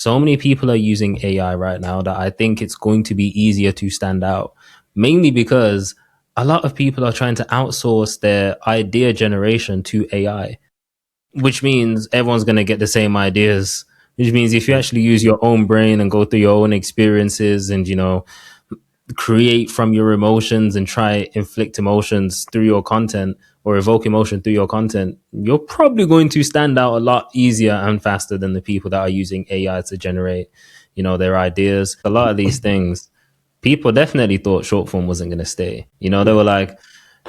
So many people are using AI right now that I think it's going to be easier to stand out, mainly because a lot of people are trying to outsource their idea generation to AI, which means everyone's going to get the same ideas. Which means if you actually use your own brain and go through your own experiences and, create from your emotions and try inflict emotions through your content or evoke emotion through your content, you're probably going to stand out a lot easier and faster than the people that are using AI to generate, their ideas. A lot of these things, people definitely thought short form wasn't going to stay. They were like,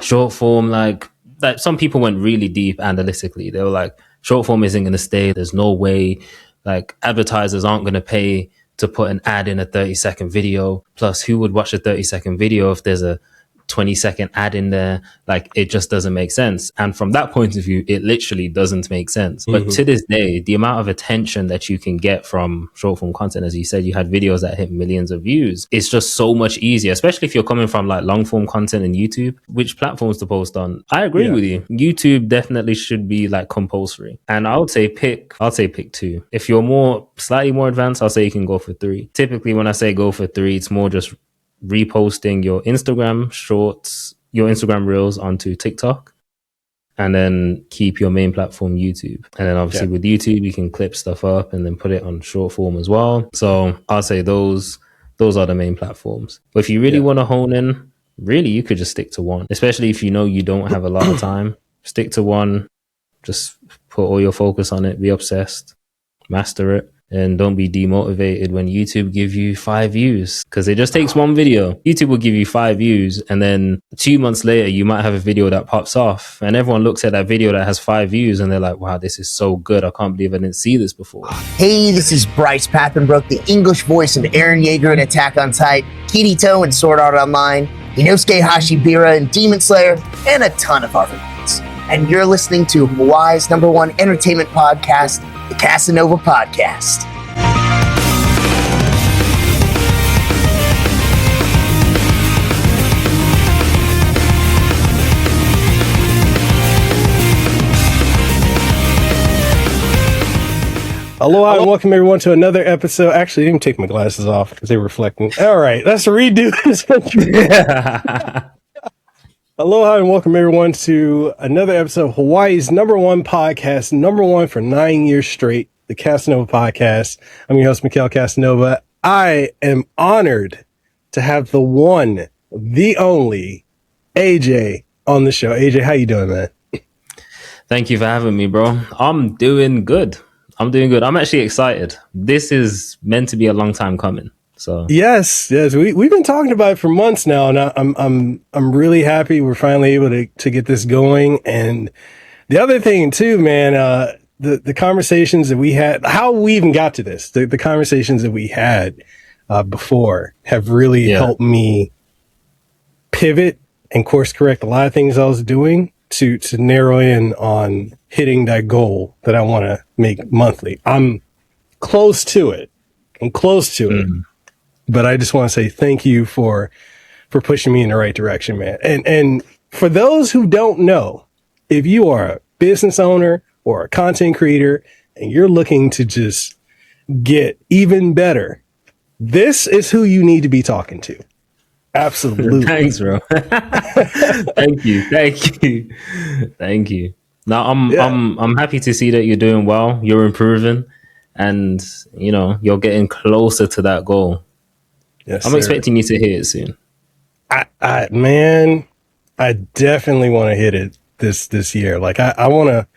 short form, like some people went really deep analytically. They were like, short form isn't going to stay. There's no way, like advertisers aren't going to pay to put an ad in a 30-second video. Plus, who would watch a 30-second video if there's a 20-second ad in there? Like, it just doesn't make sense. And from that point of view, it literally doesn't make sense. But to this day, the amount of attention that you can get from short form content, as you said, you had videos that hit millions of views. It's just so much easier, especially if you're coming from like long form content and YouTube. Which platforms to post on? I agree with you. YouTube definitely should be like compulsory. And I would say pick 2. If you're slightly more advanced, I'll say you can go for 3. Typically, when I say go for 3, it's more just reposting your Instagram shorts, your Instagram reels onto TikTok, and then keep your main platform YouTube. And then obviously with YouTube, you can clip stuff up and then put it on short form as well. So I'll say those are the main platforms. But if you really want to hone in, really, you could just stick to one, especially if you know you don't have a lot of time. Stick to one, just put all your focus on it, be obsessed, master it. And don't be demotivated when YouTube give you 5 views, because it just takes one video. YouTube will give you 5 views, and then 2 months later, you might have a video that pops off, and everyone looks at that video that has 5 views, and they're like, wow, this is so good. I can't believe I didn't see this before. Hey, this is Bryce Papenbrook, the English voice of Eren Yeager in Attack on Titan, Kirito in Sword Art Online, Inosuke Hashibira in Demon Slayer, and a ton of other ones. And you're listening to Hawaii's #1 entertainment podcast, the Kasanova Podcast. Aloha and welcome everyone to another episode. Actually, I didn't take my glasses off because they were reflecting. All right, let's redo this. Aloha and welcome everyone to another episode of Hawaii's #1 podcast, #1 for 9 years straight, the Kasanova Podcast. I'm your host, Mekel Kasanova. I am honored to have the one, the only AJ on the show. AJ, how you doing, man? Thank you for having me, bro. I'm doing good. I'm actually excited. This is meant to be a long time coming. So yes, we've been talking about it for months now, and I'm really happy we're finally able to get this going. And the other thing too, man, the conversations that we had, how we even got to this, the conversations that we had before have really helped me pivot and course correct a lot of things I was doing to narrow in on hitting that goal that I want to make monthly. I'm close to it. But I just want to say thank you for pushing me in the right direction, man. And for those who don't know, if you are a business owner or a content creator and you're looking to just get even better, this is who you need to be talking to. Absolutely. Thanks, bro. Thank you. Now I'm happy to see that you're doing well, you're improving, and you're getting closer to that goal. Yes, I'm expecting you to hit it soon. I definitely want to hit it this year. Like I want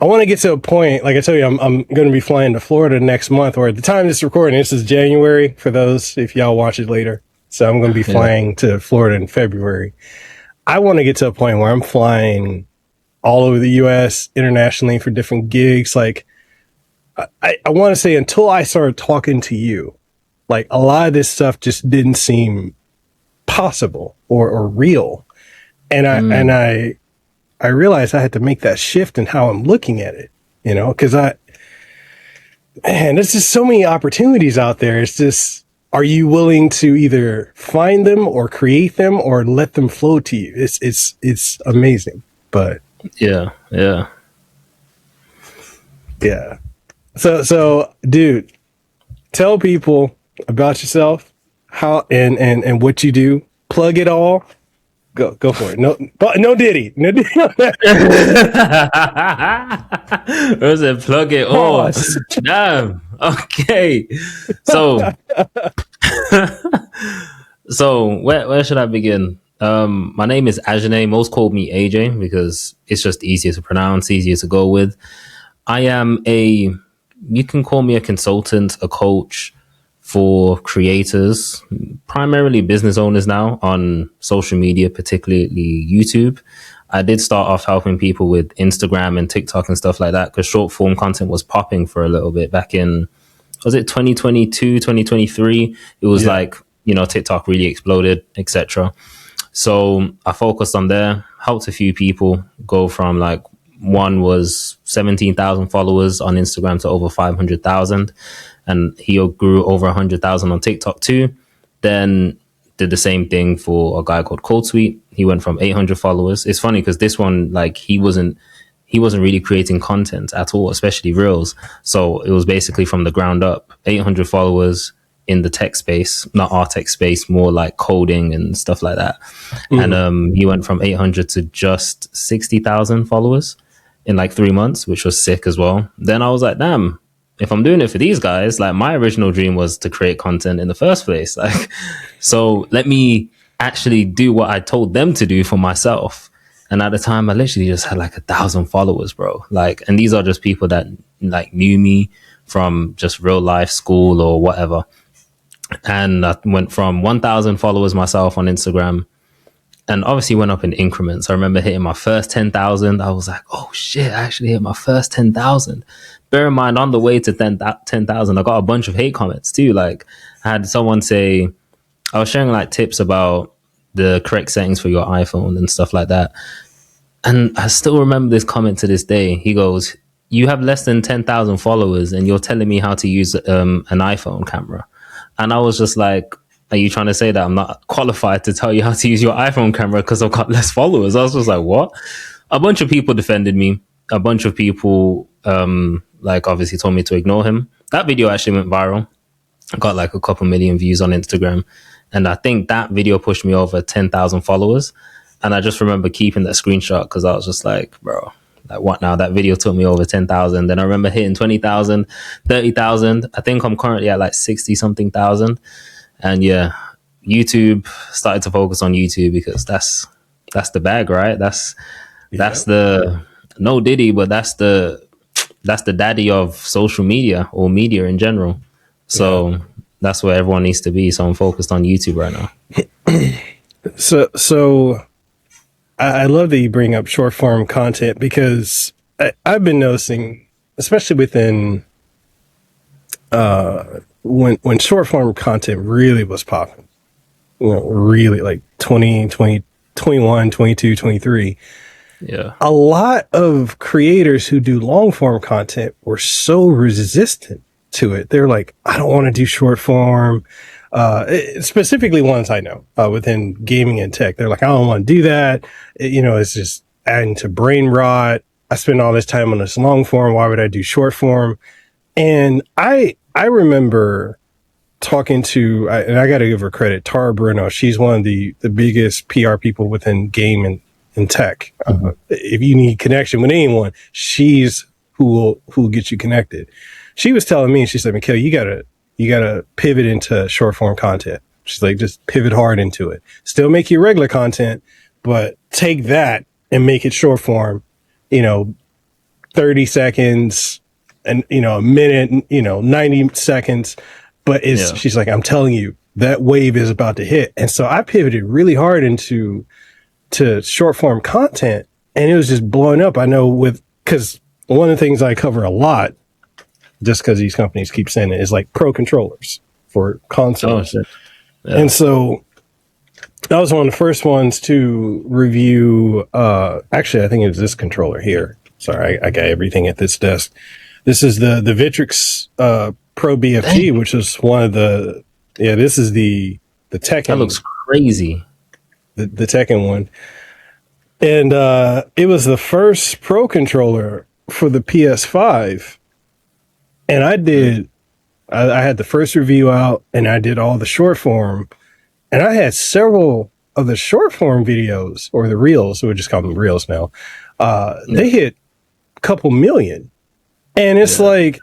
to get to a point. Like I tell you, I'm going to be flying to Florida next month, or at the time this recording, this is January for those if y'all watch it later. So I'm going to be flying to Florida in February. I want to get to a point where I'm flying all over the U.S. internationally for different gigs. Like I want to say until I started talking to you, like a lot of this stuff just didn't seem possible or real. And I realized I had to make that shift in how I'm looking at it, because there's just so many opportunities out there. It's just, are you willing to either find them or create them or let them flow to you? It's amazing. But yeah. So dude, tell people about yourself, how and what you do. Plug it all. Go for it. No Diddy. No Diddy. Or is it plug it all? Damn. Okay. So so where should I begin? My name is Ajene. Most call me AJ because it's just easier to pronounce, easier to go with. I am you can call me a consultant, a coach for creators, primarily business owners now on social media, particularly YouTube. I did start off helping people with Instagram and TikTok and stuff like that because short form content was popping for a little bit back in, was it 2022, 2023? It was like, TikTok really exploded, etc. So I focused on there, helped a few people go from like, one was 17,000 followers on Instagram to over 500,000. And he grew over 100,000 on TikTok too. Then did the same thing for a guy called Cold Sweet. He went from 800 followers. It's funny because this one, like, he wasn't really creating content at all, especially reels. So it was basically from the ground up, 800 followers in the tech space, not our tech space, more like coding and stuff like that. Mm-hmm. And he went from 800 to just 60,000 followers in like 3 months, which was sick as well. Then I was like, damn, if I'm doing it for these guys, like my original dream was to create content in the first place. Like, so let me actually do what I told them to do for myself. And at the time I literally just had like 1,000 followers, bro. Like, and these are just people that like knew me from just real life, school or whatever. And I went from 1,000 followers myself on Instagram, and obviously went up in increments. I remember hitting my first 10,000. I was like, oh shit, I actually hit my first 10,000. Bear in mind, on the way to 10,000, I got a bunch of hate comments too. Like, I had someone say, I was sharing like tips about the correct settings for your iPhone and stuff like that. And I still remember this comment to this day. He goes, you have less than 10,000 followers and you're telling me how to use an iPhone camera. And I was just like, are you trying to say that I'm not qualified to tell you how to use your iPhone camera because I've got less followers? I was just like, what? A bunch of people defended me. A bunch of people, like, obviously told me to ignore him. That video actually went viral. I got like a couple million views on Instagram. And I think that video pushed me over 10,000 followers. And I just remember keeping that screenshot because I was just like, bro, like what now? That video took me over 10,000. Then I remember hitting 20,000, 30,000. I think I'm currently at like 60 something thousand. And yeah, YouTube, started to focus on YouTube because that's the bag, right? That's the, no Diddy, but that's the daddy of social media or media in general. So that's where everyone needs to be. So I'm focused on YouTube right now. So I love that you bring up short form content because I've been noticing, especially within when short form content really was popping, really like 20, 21, 22, 23. Yeah. A lot of creators who do long form content were so resistant to it. They're like, I don't want to do short form. Specifically ones I know within gaming and tech. They're like, I don't want to do that. It's just adding to brain rot. I spend all this time on this long form. Why would I do short form? And I remember talking to, and I got to give her credit, Tara Bruno. She's one of the biggest PR people within game and tech. Mm-hmm. If you need connection with anyone, she's who will get you connected. She was telling me, she said, Mekel, you gotta pivot into short form content. She's like, just pivot hard into it. Still make your regular content, but take that and make it short form, 30 seconds and, a minute, 90 seconds. But she's like, I'm telling you, that wave is about to hit. And so I pivoted really hard to short form content, and it was just blowing up. I know because one of the things I cover a lot, just because these companies keep saying it, is like pro controllers for consoles. Oh, yeah. And so I was one of the first ones to review, actually, I think it was this controller here. Sorry, I got everything at this desk. This is the Vitrix Pro BFG, which is one of this is the Tekken. That looks crazy. The Tekken one. And it was the first pro controller for the PS5. And I did I had the first review out, and I did all the short form, and I had several of the short form videos, or the reels, we just call them reels now. They hit a couple million. And it's like,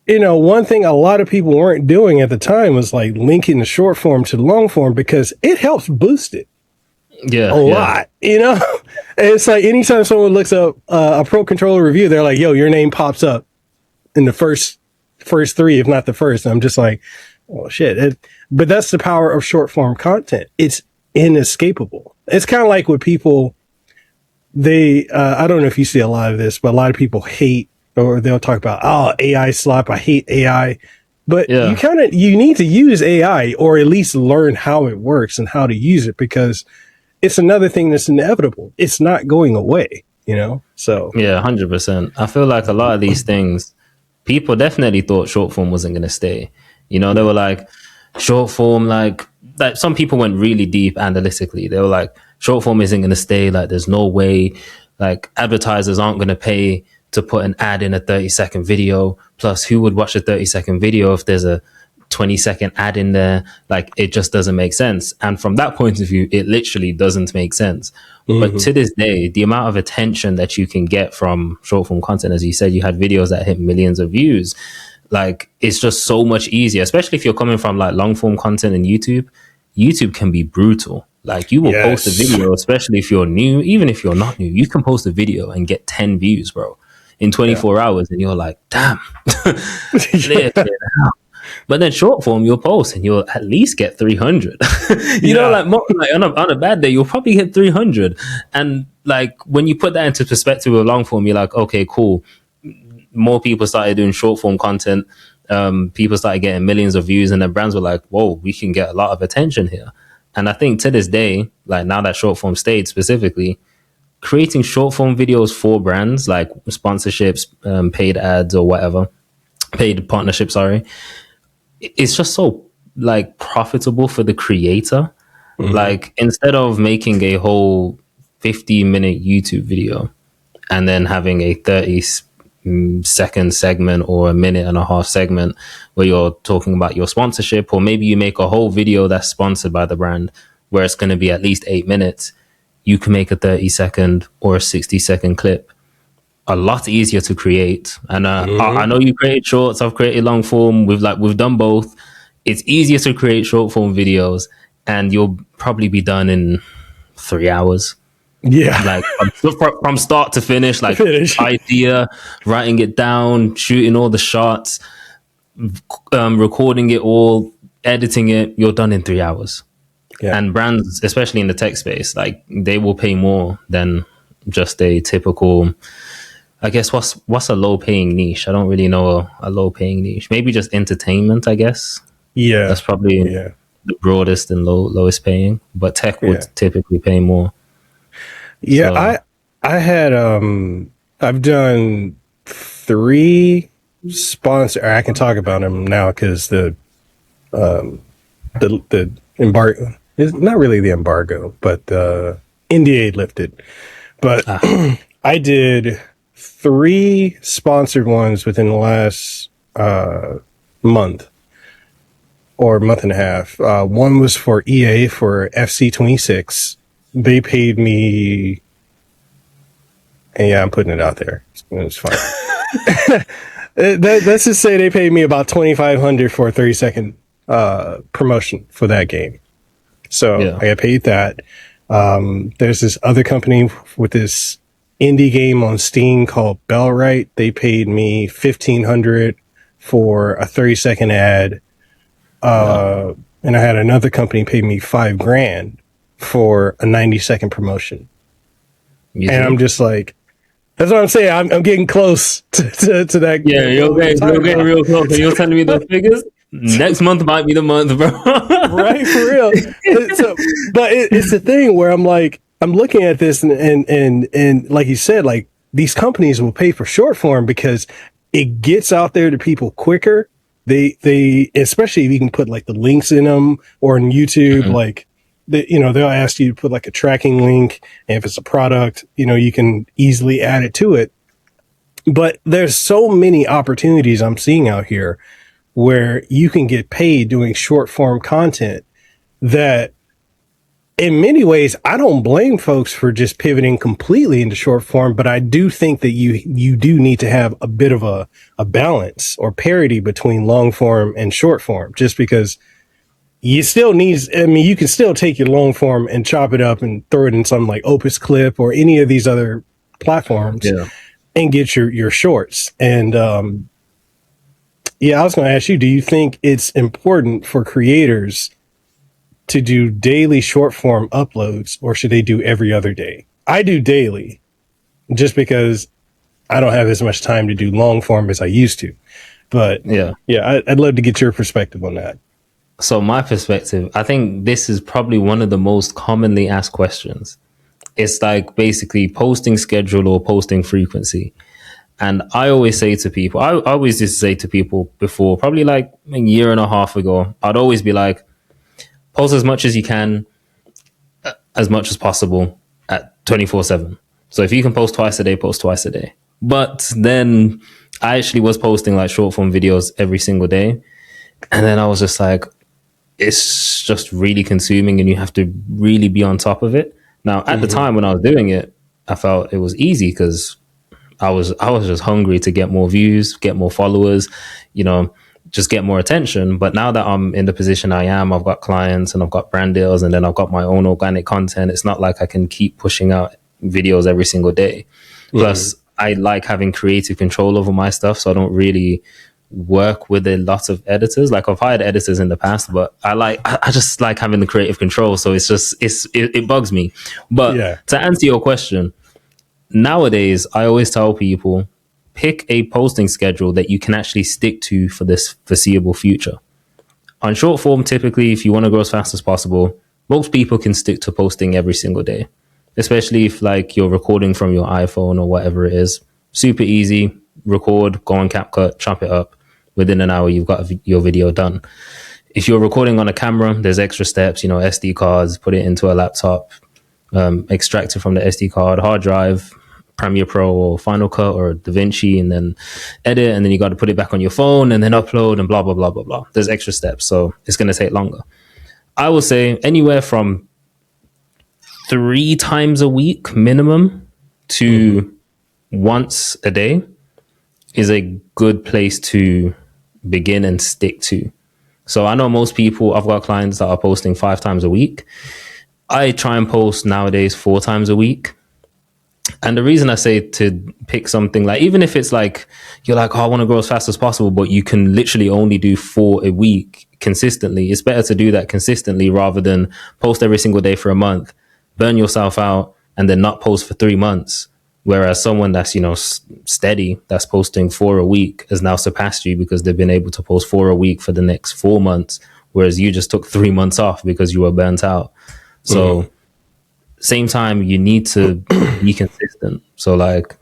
you know, one thing a lot of people weren't doing at the time was like linking the short form to the long form, because it helps boost it a lot, you know? And it's like anytime someone looks up a Pro Controller review, they're like, yo, your name pops up in the first three, if not the first. And I'm just like, oh shit. But that's the power of short form content. It's inescapable. It's kind of like with people, I don't know if you see a lot of this, but a lot of people hate, or they'll talk about, oh, AI slop, I hate AI. But you need to use AI, or at least learn how it works and how to use it, because it's another thing that's inevitable. It's not going away, you know? So. Yeah, 100%. I feel like a lot of these things, people definitely thought short form wasn't going to stay. You know, they were like, short form, like some people went really deep analytically. They were like, short form isn't going to stay. Like, there's no way, like, advertisers aren't going to pay to put an ad in a 30-second video. Plus, who would watch a 30-second video if there's a 20-second ad in there? Like, it just doesn't make sense. And from that point of view, it literally doesn't make sense. But to this day, the amount of attention that you can get from short form content, as you said, you had videos that hit millions of views. Like, it's just so much easier, especially if you're coming from like long form content in YouTube. YouTube can be brutal. Like, you will post a video, especially if you're new, even if you're not new, you can post a video and get 10 views, bro, in 24 hours. And you're like, damn. But then short form, you'll post and you'll at least get 300. You know, like on a bad day, you'll probably hit 300. And like, when you put that into perspective with long form, you're like, okay, cool. More people started doing short form content. People started getting millions of views, and then brands were like, whoa, we can get a lot of attention here. And I think to this day, like, now that short form stayed specifically, creating short form videos for brands, like sponsorships, paid ads or whatever, paid partnerships, sorry, it's just so like profitable for the creator. Like, instead of making a whole 50-minute YouTube video and then having a 30-second segment or a minute and a half segment where you're talking about your sponsorship, or maybe you make a whole video that's sponsored by the brand where it's going to be at least 8 minutes, you can make a 30-second or a 60-second clip a lot easier to create. And I know you create shorts, I've created long form, we've done both. It's easier to create short form videos, and you'll probably be done in 3 hours. Yeah. Like, from start to finish, like idea, writing it down, shooting all the shots, recording it all, editing it, you're done in 3 hours. Yeah. And brands, especially in the tech space, like, they will pay more than just a typical, I guess, what's a low paying niche? I don't really know a low paying niche. Maybe just entertainment, I guess. Yeah. That's probably the broadest and lowest paying, but tech would typically pay more. Yeah, so. I had I've done 3 sponsor. I can talk about them now because the embargo is not really the embargo, but the NDA lifted. But I did 3 sponsored ones within the last month or month and a half. One was for EA for FC26. They paid me, and I'm putting it out there. It's fine. Let's just say they paid me about $2,500 for a 30-second promotion for that game. So I got paid that. There's this other company with this indie game on Steam called Bellwright. They paid me $1,500 for a 30-second ad. And I had another company pay me $5,000 for a 90-second promotion. And I'm just like, that's what I'm saying. I'm getting close to that. Yeah, you're getting real close. And you're telling me those figures? Next month might be the month, bro. Right, for real. But it's the thing where I'm like, I'm looking at this and like you said, like, these companies will pay for short form because it gets out there to people quicker. They especially if you can put like the links in them, or in YouTube, like, they'll ask you to put like a tracking link, and if it's a product, you can easily add it to it. But there's so many opportunities I'm seeing out here where you can get paid doing short form content that in many ways, I don't blame folks for just pivoting completely into short form, but I do think that you do need to have a bit of a balance or parity between long form and short form, just because you still need, I mean, you can still take your long form and chop it up and throw it in something like Opus Clip or any of these other platforms and get your shorts. And, I was going to ask you, do you think it's important for creators to do daily short form uploads, or should they do every other day? I do daily just because I don't have as much time to do long form as I used to. But I'd love to get your perspective on that. So my perspective, I think this is probably one of the most commonly asked questions. It's like basically posting schedule or posting frequency. And I always say to people, I always used to say to people before, probably like a year and a half ago, I'd always be like, post as much as you can, as much as possible at 24/7. So if you can post twice a day, post twice a day. But then I actually was posting like short form videos every single day. And then I was just like, it's just really consuming and you have to really be on top of it. Now, at the time when I was doing it, I felt it was easy because I was just hungry to get more views, get more followers, just get more attention. But now that I'm in the position I am, I've got clients and I've got brand deals and then I've got my own organic content. It's not like I can keep pushing out videos every single day. Plus, I like having creative control over my stuff. So I don't really work with a lot of editors. Like I've hired editors in the past, but I just like having the creative control. So it bugs me. But to answer your question, nowadays, I always tell people, pick a posting schedule that you can actually stick to for this foreseeable future. On short form, typically, if you want to grow as fast as possible, most people can stick to posting every single day, especially if like you're recording from your iPhone or whatever it is. Super easy, record, go on CapCut, chop it up. Within an hour, you've got your video done. If you're recording on a camera, there's extra steps, SD cards, put it into a laptop, extract it from the SD card, hard drive, Premiere Pro or Final Cut or DaVinci, and then edit, and then you got to put it back on your phone and then upload and blah, blah, blah, blah, blah. There's extra steps, so it's going to take longer. I would say anywhere from 3 times a week minimum to once a day is a good place to begin and stick to. So I know most people, I've got clients that are posting 5 times a week. I try and post nowadays 4 times a week. And the reason I say to pick something like, even if it's like, you're like, oh, I want to grow as fast as possible, but you can literally only do 4 a week consistently. It's better to do that consistently rather than post every single day for a month, burn yourself out, and then not post for 3 months. Whereas someone that's, steady, that's posting 4 a week has now surpassed you because they've been able to post 4 a week for the next 4 months. Whereas you just took 3 months off because you were burnt out. So same time, you need to be consistent. So like,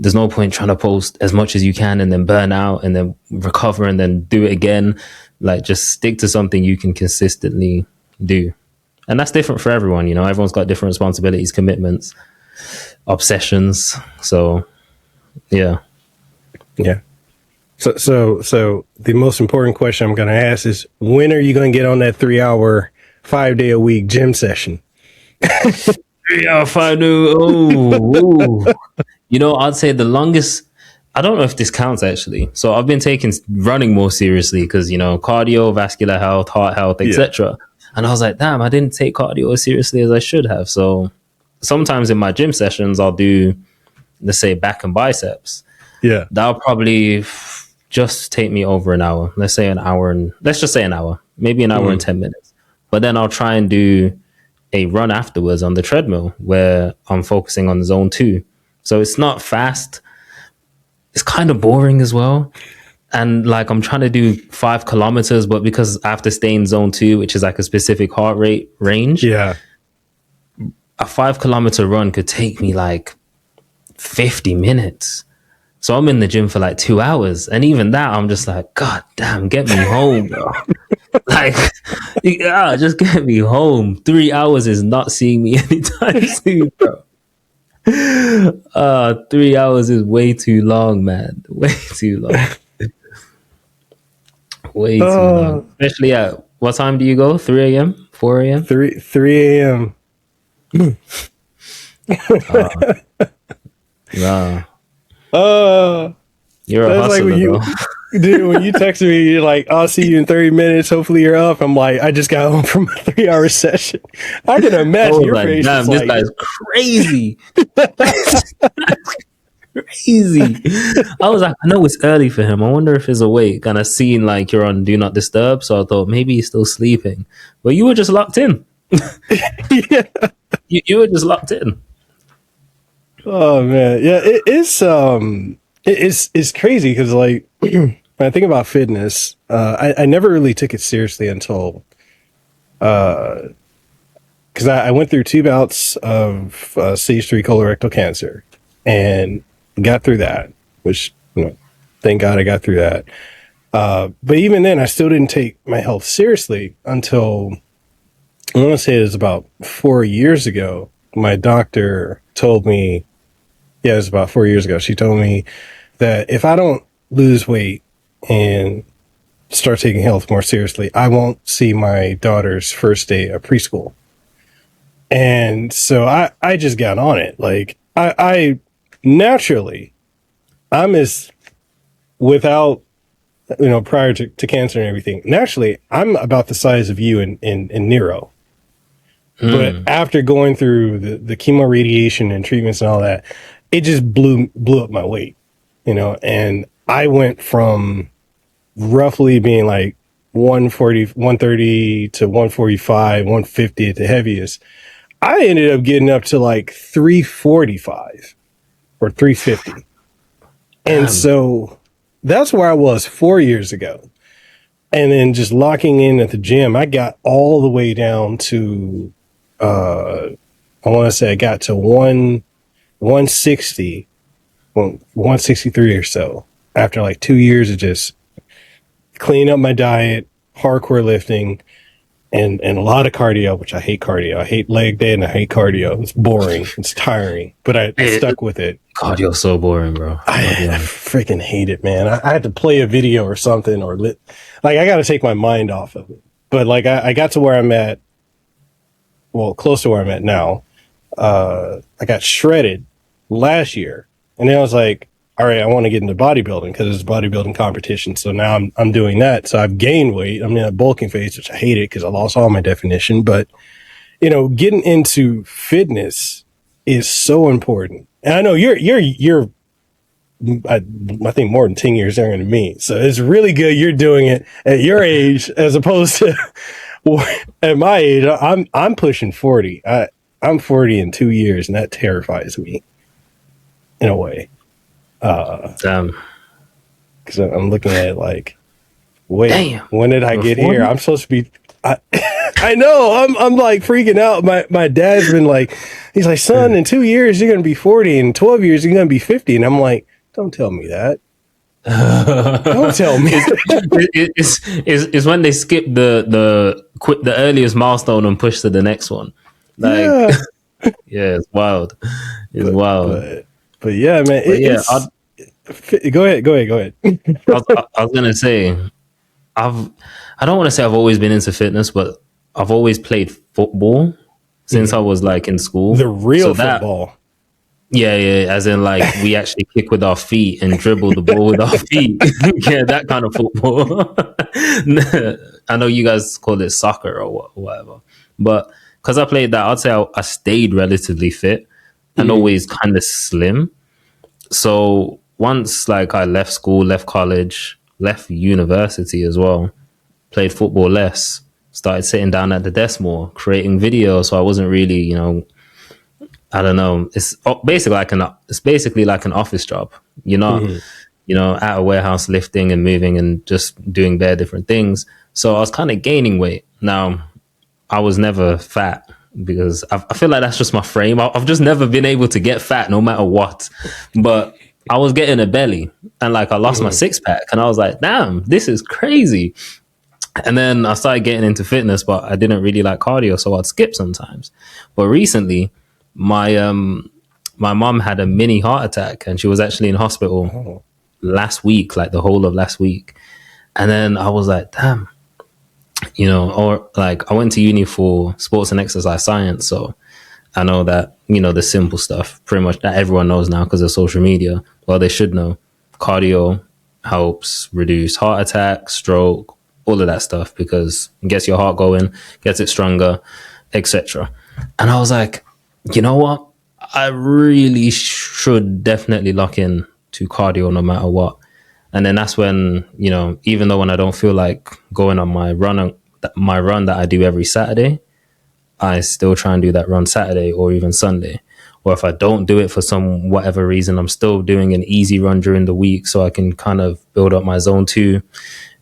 there's no point trying to post as much as you can and then burn out and then recover and then do it again. Like, just stick to something you can consistently do. And that's different for everyone. Everyone's got different responsibilities, commitments, obsessions. So yeah. So the most important question I'm going to ask is, when are you going to get on that 3-hour, 5-day-a-week gym session? 3 hour, 5 day. Oh. I'd say the longest, I don't know if this counts actually. So I've been taking running more seriously because, cardio, vascular health, heart health, etc. And I was like, damn, I didn't take cardio as seriously as I should have. So sometimes in my gym sessions, I'll do, let's say, back and biceps. Yeah. That'll probably just take me over an hour. Let's just say an hour, maybe an hour and 10 minutes. But then I'll try and do a run afterwards on the treadmill where I'm focusing on zone 2. So it's not fast. It's kind of boring as well. And like, I'm trying to do 5 kilometers, but because I have to stay in zone 2, which is like a specific heart rate range. Yeah. A 5 kilometer run could take me like 50 minutes. So I'm in the gym for like 2 hours. And even that, I'm just like, God damn, get me home, bro. Like, just get me home. 3 hours is not seeing me anytime soon, bro. 3 hours is way too long, man. Way too long. Way too long. Especially at what time do you go? 3 a.m., 4 a.m., 3 a.m. Nah, Uh, you're a that's like hustler, when bro. dude, when you text me, you're like, I'll see you in 30 minutes. Hopefully you're up. I'm like, I just got home from a 3-hour session. I can I imagine was your like, face. damn, Is this like, guy's crazy. Crazy. I was like, I know it's early for him. I wonder if he's awake. And I seen like you're on Do Not Disturb, so I thought maybe he's still sleeping. But you were just locked in. yeah. You were just locked in. Oh man, yeah, it's crazy because like when I think about fitness, I never really took it seriously until because I went through 2 bouts of stage 3 colorectal cancer and got through that, which thank God I got through that. But even then, I still didn't take my health seriously until I want to say it was about 4 years ago. My doctor told me. Yeah, it was about 4 years ago. She told me that if I don't lose weight and start taking health more seriously, I won't see my daughter's first day of preschool. And so I just got on it. Like I naturally, I'm as without, prior to cancer and everything, naturally, I'm about the size of you in Nero. But after going through the chemo radiation and treatments and all that, it just blew up my weight, and I went from roughly being like 140, 130 to 145, 150 at the heaviest. I ended up getting up to like 345 or 350. And so that's where I was 4 years ago. And then just locking in at the gym, I got all the way down to, I want to say I got to 160, 163 or so after like 2 years of just cleaning up my diet, hardcore lifting, and a lot of cardio, which I hate cardio. I hate leg day and I hate cardio. It's boring. It's tiring, but I stuck with it. Cardio's so boring, bro. I freaking hate it, man. I had to play a video or something like I got to take my mind off of it. But like I got to where I'm at, well, close to where I'm at now. I got shredded last year, and then I was like, all right, I want to get into bodybuilding because it's a bodybuilding competition. So now I'm doing that. So I've gained weight. I'm in a bulking phase, which I hate it because I lost all my definition. But getting into fitness is so important. And I know you're I think more than 10 years younger than me. So it's really good you're doing it at your age as opposed to at my age. I'm pushing 40. I'm 40 in 2 years, and that terrifies me in a way. Damn. Because I'm looking at it like, wait, Damn. when did I get here? I'm supposed to be. I know. I'm like freaking out. My dad's been like, he's like, son, in 2 years you're gonna be 40, in 12 years you're gonna be 50, and I'm like, don't tell me that. Don't tell me. It's when they skip the earliest milestone and push to the next one. Like, yeah, it's wild. It's wild. But yeah, man. Go ahead. I was gonna say, I don't want to say I've always been into fitness, but I've always played football since I was like in school. The real football. Yeah, as in like we actually kick with our feet and dribble the ball with our feet. Yeah, that kind of football. I know you guys call it soccer or whatever, but because I played that, I'd say I stayed relatively fit and always kind of slim. So once like I left school, left college, left university as well, played football less, started sitting down at the desk more, creating videos. So I wasn't really, I don't know. It's basically like an office job. You're not, at a warehouse lifting and moving and just doing bare different things. So I was kind of gaining weight. Now, I was never fat because I feel like that's just my frame. I've just never been able to get fat no matter what. But I was getting a belly and like I lost my six pack and I was like, damn, this is crazy. And then I started getting into fitness, but I didn't really like cardio, so I'd skip sometimes. But recently, my mom had a mini heart attack and she was actually in hospital last week, like the whole of last week. And then I was like, damn, or like I went to uni for sports and exercise science. So I know that, the simple stuff pretty much that everyone knows now because of social media. Well, they should know. Cardio helps reduce heart attack, stroke, all of that stuff because it gets your heart going, gets it stronger, etc. And I was like, you know what? I really should definitely lock in to cardio no matter what. And then that's when, even though when I don't feel like going on my run that I do every Saturday, I still try and do that run Saturday or even Sunday. Or if I don't do it for some whatever reason, I'm still doing an easy run during the week so I can kind of build up my zone 2,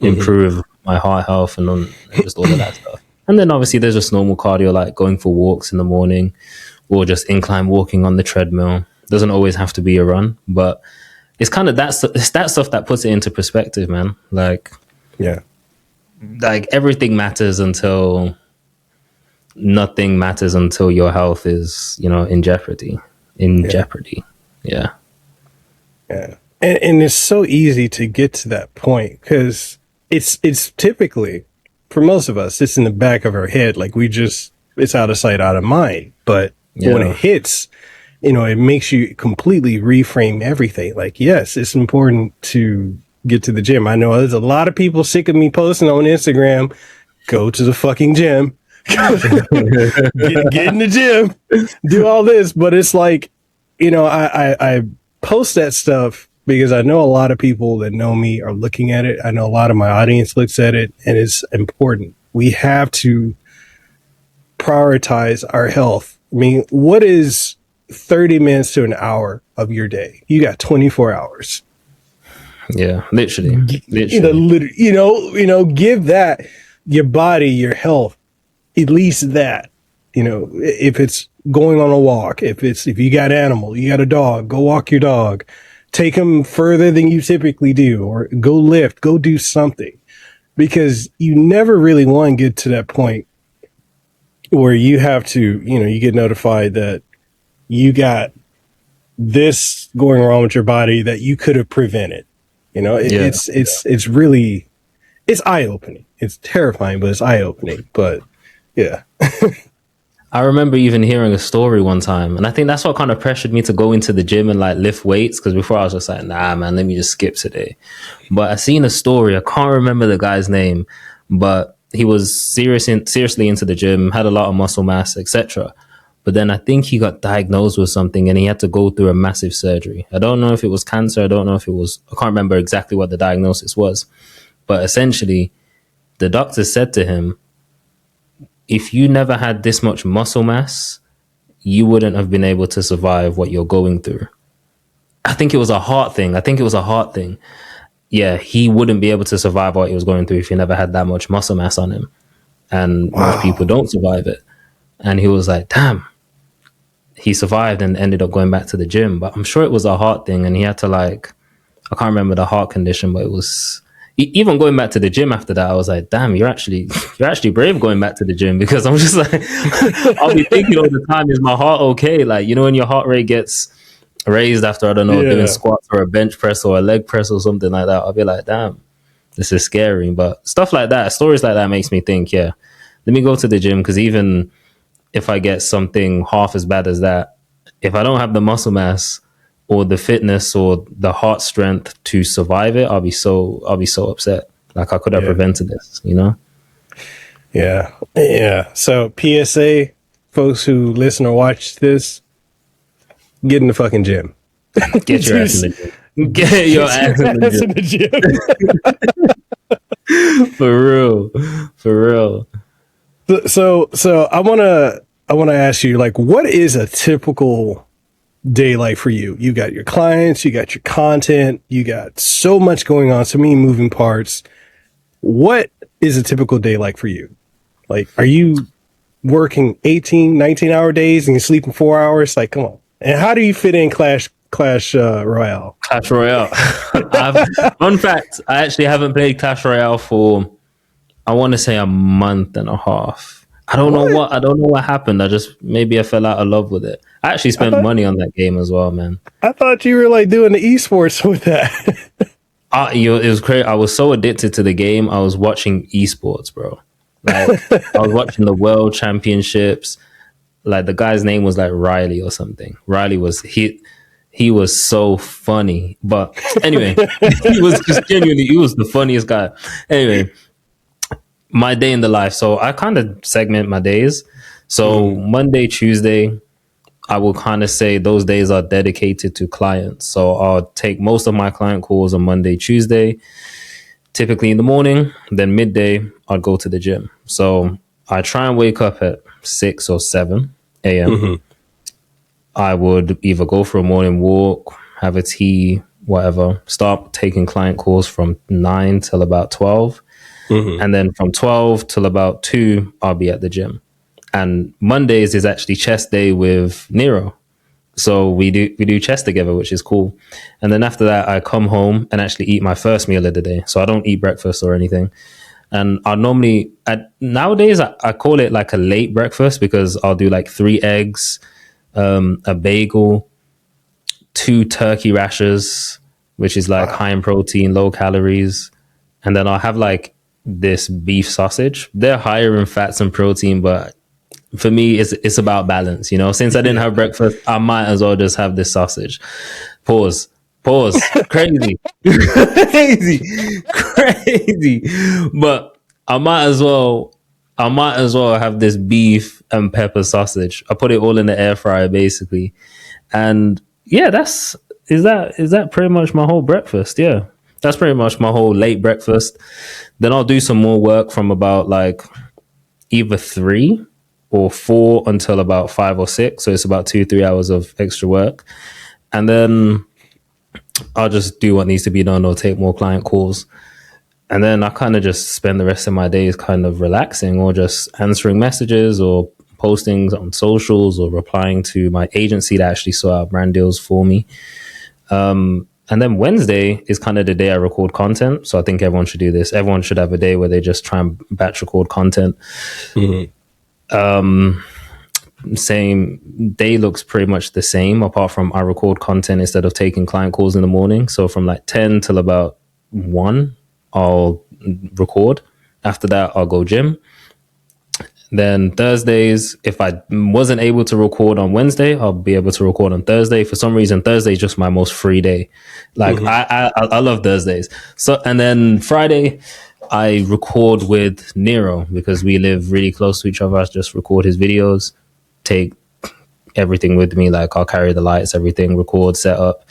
improve my heart health and just all of that stuff. And then obviously there's just normal cardio like going for walks in the morning or just incline walking on the treadmill. Doesn't always have to be a run, but it's kind of it's that stuff that puts it into perspective, man. Like, yeah, like everything matters until nothing matters until your health is, in jeopardy. Jeopardy. Yeah. Yeah. And it's so easy to get to that point because it's typically, for most of us, it's in the back of our head. Like it's out of sight, out of mind. But when it hits, it makes you completely reframe everything. Like, yes, it's important to get to the gym. I know there's a lot of people sick of me posting on Instagram, go to the fucking gym, get in the gym, do all this. But it's like, I post that stuff because I know a lot of people that know me are looking at it. I know a lot of my audience looks at it, and it's important. We have to prioritize our health. I mean, what is 30 minutes to an hour of your day? You got 24 hours. Yeah, literally. Give that your body, your health, at least that. If it's going on a walk, if you got animal, you got a dog, go walk your dog, take them further than you typically do, or go lift, go do something, because you never really want to get to that point where you have to, you get notified that you got this going wrong with your body that you could have prevented. It's really, it's eye-opening. It's terrifying, but it's eye-opening. But yeah. I remember even hearing a story one time, and I think that's what kind of pressured me to go into the gym and like lift weights, because before I was just like, nah, man, let me just skip today. But I seen a story, I can't remember the guy's name, but he was seriously into the gym, had a lot of muscle mass, etc. But then I think he got diagnosed with something and he had to go through a massive surgery. I don't know if it was cancer. I can't remember exactly what the diagnosis was. But essentially, the doctor said to him, if you never had this much muscle mass, you wouldn't have been able to survive what you're going through. I think it was a heart thing. Yeah, he wouldn't be able to survive what he was going through if he never had that much muscle mass on him. And most people don't survive it. And he was like, damn. He survived and ended up going back to the gym. But I'm sure it was a heart thing. And he had to I can't remember the heart condition, but it was... Even going back to the gym after that, I was like, damn, you're actually brave going back to the gym, because I'm just like, I'll be thinking all the time, is my heart okay? Like, when your heart rate gets raised after, I don't know, doing squats or a bench press or a leg press or something like that, I'll be like, damn, this is scary. But stuff like that, stories like that makes me think, yeah, let me go to the gym, because even if I get something half as bad as that, if I don't have the muscle mass or the fitness or the heart strength to survive it, I'll be so upset. Like, I could have prevented this, Yeah. So PSA, folks who listen or watch this, get in the fucking gym. Get your ass in the gym. Get your ass in the gym. For real. So I wanna ask you, like, what is a typical day like for you? You got your clients, you got your content, you got so much going on, so many moving parts. What is a typical day like for you? Like, are you working 18, 19-hour days and you're sleeping 4 hours? Like, come on. And how do you fit in Clash Royale? Clash Royale. Fun fact, I actually haven't played Clash Royale for, I want to say, a month and a half. I don't know what happened. Maybe I fell out of love with it. I actually spent money on that game as well, man. I thought you were doing the esports with that. It was crazy. I was so addicted to the game. I was watching esports, bro. Like I was watching the world championships. Like the guy's name was like Riley or something. Riley was he was so funny. But anyway, he was just genuinely, he was the funniest guy. Anyway, my day in the life. So I kind of segment my days. So Monday, Tuesday, I will kind of say those days are dedicated to clients. So I'll take most of my client calls on Monday, Tuesday, typically in the morning. Then midday, I'll go to the gym. So I try and wake up at 6 or 7 a.m. I would either go for a morning walk, have a tea, whatever, start taking client calls from 9 till about 12. And then from 12 till about 2, I'll be at the gym. And Mondays is actually chess day with Nero. So we do chess together, which is cool. And then after that, I come home and actually eat my first meal of the day. So I don't eat breakfast or anything. And I normally, nowadays, I call it like a late breakfast because I'll do like 3 eggs, a bagel, 2 turkey rashers, which is like high in protein, low calories. And then I'll have like this beef sausage. They're higher in fats and protein, but for me, it's about balance, you know. Since I didn't have breakfast, I might as well just have this sausage. Pause. Crazy. Crazy. But I might as well have this beef and pepper sausage. I put it all in the air fryer basically. And yeah, is that pretty much my whole breakfast? Yeah. That's pretty much my whole late breakfast. Then I'll do some more work from about like either 3 or 4 until about 5 or 6. So it's about 2-3 hours of extra work. And then I'll just do what needs to be done or take more client calls. And then I kind of just spend the rest of my days kind of relaxing or just answering messages or posting on socials or replying to my agency that actually sort out brand deals for me. And then Wednesday is kind of the day I record content. So I think everyone should do this. Everyone should have a day where they just try and batch record content. Same day looks pretty much the same, apart from I record content instead of taking client calls in the morning. So from like 10 till about 1, I'll record. After that, I'll go gym. Then Thursdays, if I wasn't able to record on Wednesday, I'll be able to record on Thursday. For some reason, Thursday is just my most free day. Like I love Thursdays. So, and then Friday, I record with Nero because we live really close to each other. I just record his videos, take everything with me. Like I'll carry the lights, everything, record, set up.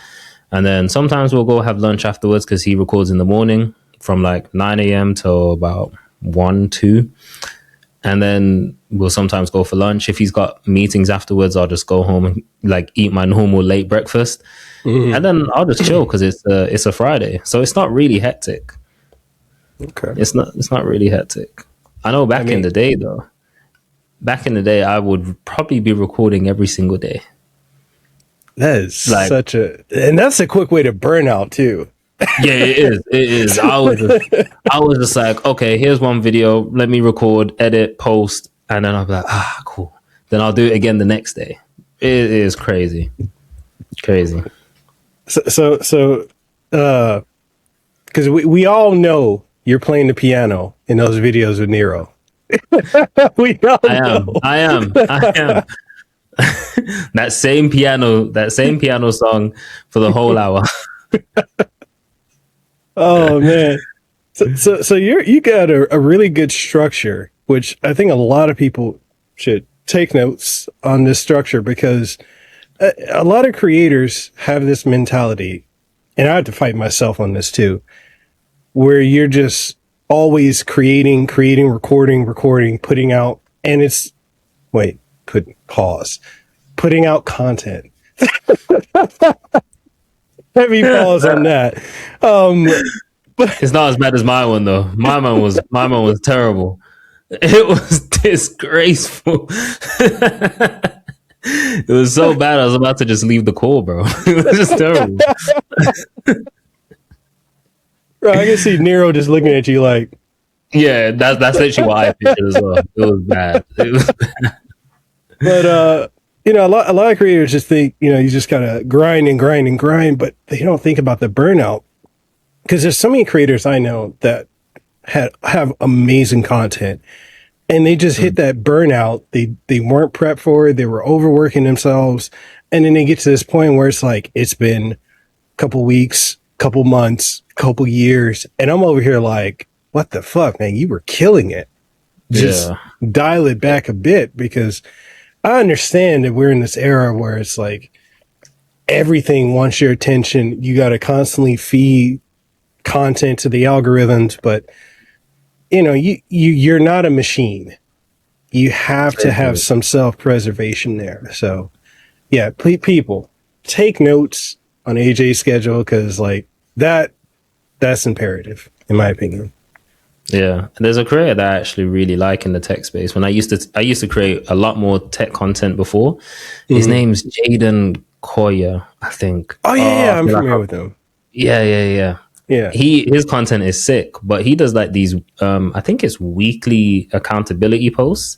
And then sometimes we'll go have lunch afterwards because he records in the morning from like 9 a.m. till about 1, 2. And then we'll sometimes go for lunch. If he's got meetings afterwards, I'll just go home and like eat my normal late breakfast. And then I'll just chill because it's a Friday. So it's not really hectic. Okay. It's not really hectic. I know back in the day though, I would probably be recording every single day. That is like, and that's a quick way to burn out too. Yeah, it is. I was just like, okay, here's one video. Let me record, edit, post, and then I'll be like, cool. Then I'll do it again the next day. It is crazy. So, because we all know you're playing the piano in those videos with Nero. I am. that same piano song for the whole hour. Oh man. So you got a really good structure, which I think a lot of people should take notes on this structure, because a lot of creators have this mentality, and I have to fight myself on this too, where you're just always creating, recording, putting out, and putting out content. Heavy pause on that. But it's not as bad as my one though. My one was terrible. It was disgraceful. It was so bad I was about to just leave the call, bro. It was just terrible. Bro, I can see Nero just looking at you like, yeah, that's literally what I pictured as well. It was bad. But a lot of creators just think, you just gotta grind, but they don't think about the burnout. because there's so many creators I know that have amazing content, and they just hit that burnout. They weren't prepped for it. They were overworking themselves, and then they get to this point where it's like it's been a couple weeks, couple months, couple years, and I'm over here like, what the fuck, man? You were killing it. Just dial it back a bit, because I understand that we're in this era where it's like everything wants your attention. You got to constantly feed content to the algorithms, but you're not a machine. You have to have some self-preservation there. So yeah, people take notes on AJ's schedule, because like that's imperative in my opinion. Yeah, there's a creator that I actually really like in the tech space. When I used to create a lot more tech content before. His name's Jaden Koya, I think. Oh yeah, I'm familiar with him. Yeah. His content is sick, but he does like these I think it's weekly accountability posts.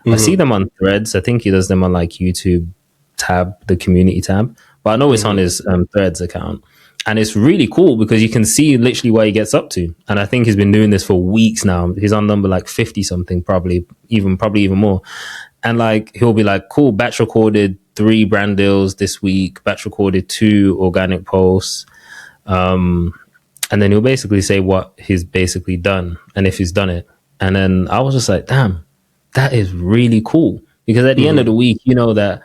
I see them on Threads. I think he does them on like YouTube tab, the community tab. But I know it's on his Threads account. And it's really cool because you can see literally where he gets up to. And I think he's been doing this for weeks now. He's on number like 50 something, probably even more. And like, he'll be like, cool, batch recorded 3 brand deals this week, batch recorded 2 organic posts. And then he'll basically say what he's basically done and if he's done it. And then I was just like, damn, that is really cool. Because at the end of the week, you know that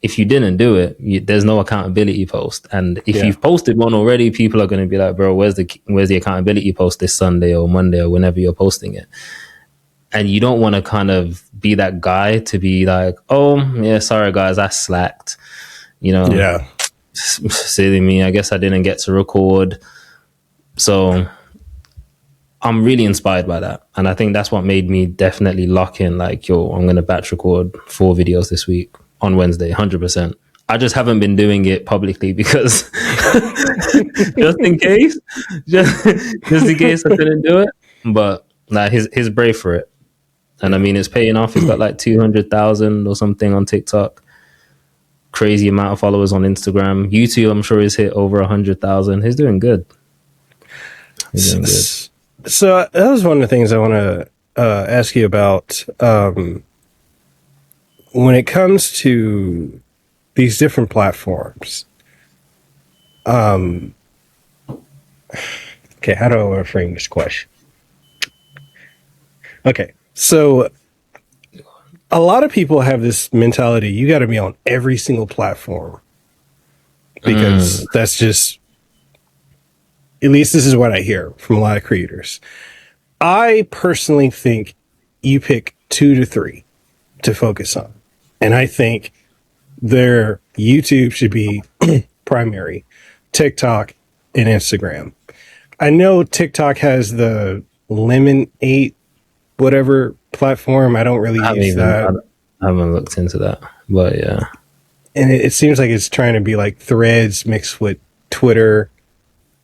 if you didn't do it, there's no accountability post. And if you've posted one already, people are going to be like, bro, where's the accountability post this Sunday or Monday or whenever you're posting it? And you don't want to kind of be that guy to be like, oh, yeah, sorry, guys, I slacked. Silly me. I guess I didn't get to record. So I'm really inspired by that. And I think that's what made me definitely lock in like, yo, I'm going to batch record 4 videos this week. On Wednesday, 100%. I just haven't been doing it publicly because just in case I couldn't do it. But like he's brave for it, and I mean it's paying off. He's got like 200,000 or something on TikTok. Crazy amount of followers on Instagram. YouTube, I'm sure he's hit over 100,000. He's doing good. So that was one of the things I want to ask you about. When it comes to these different platforms, okay, how do I want to frame this question? Okay, so a lot of people have this mentality, you got to be on every single platform because that's just, at least this is what I hear from a lot of creators. I personally think you pick 2 to 3 to focus on. And I think their YouTube should be primary, TikTok and Instagram. I know TikTok has the Lemon 8, whatever platform. I don't really use that. I haven't looked into that, but yeah. And it seems like it's trying to be like Threads mixed with Twitter.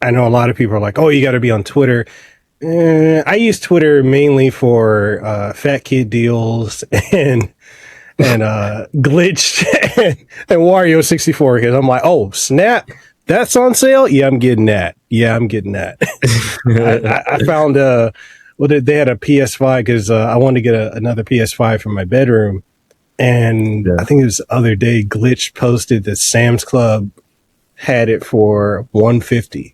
I know a lot of people are like, oh, you got to be on Twitter. I use Twitter mainly for fat kid deals and Glitched and Wario 64 because I'm like, oh snap, that's on sale. Yeah, I'm getting that. I found they had a PS5 because I wanted to get another PS5 for my bedroom, and I think it was the other day Glitch posted that Sam's Club had it for $150.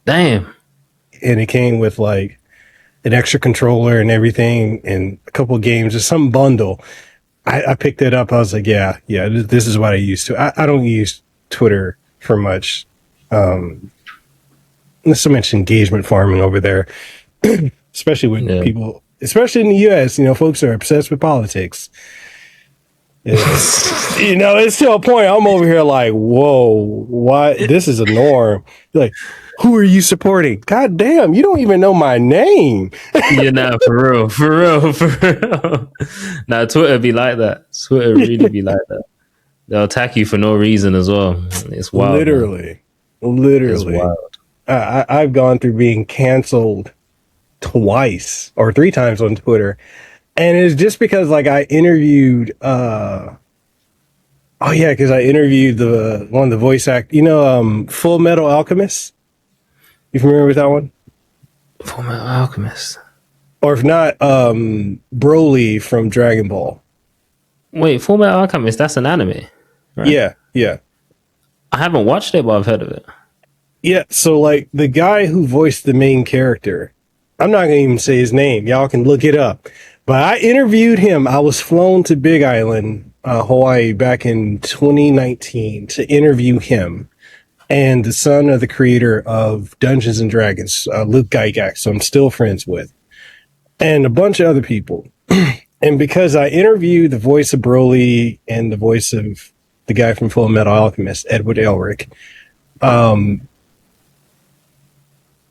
Damn, and it came with like an extra controller and everything, and a couple games, just some bundle. I picked it up. I was like, yeah, this is what I used to. I don't use Twitter for much. Not so much engagement farming over there, especially with people, especially in the U.S. Folks are obsessed with politics. It's to a point I'm over here like, whoa, what? This is a norm. Like, who are you supporting? God damn, you don't even know my name. You're not for real. Now, Twitter be like that. Twitter really be like that. They'll attack you for no reason as well. It's wild. Literally. It's wild. I've gone through being canceled twice or 3 times on Twitter. And it's just because like I interviewed, because I interviewed one of the voice Full Metal Alchemist. You familiar with that one? Fullmetal Alchemist. Or if not, Broly from Dragon Ball. Wait, Fullmetal Alchemist, that's an anime, right? Yeah. I haven't watched it, but I've heard of it. Yeah, so like the guy who voiced the main character, I'm not going to even say his name. Y'all can look it up. But I interviewed him. I was flown to Big Island, Hawaii back in 2019 to interview him and the son of the creator of Dungeons and Dragons, Luke Gygax, so I'm still friends with, and a bunch of other people. And because I interviewed the voice of Broly and the voice of the guy from Full Metal Alchemist, Edward Elric, and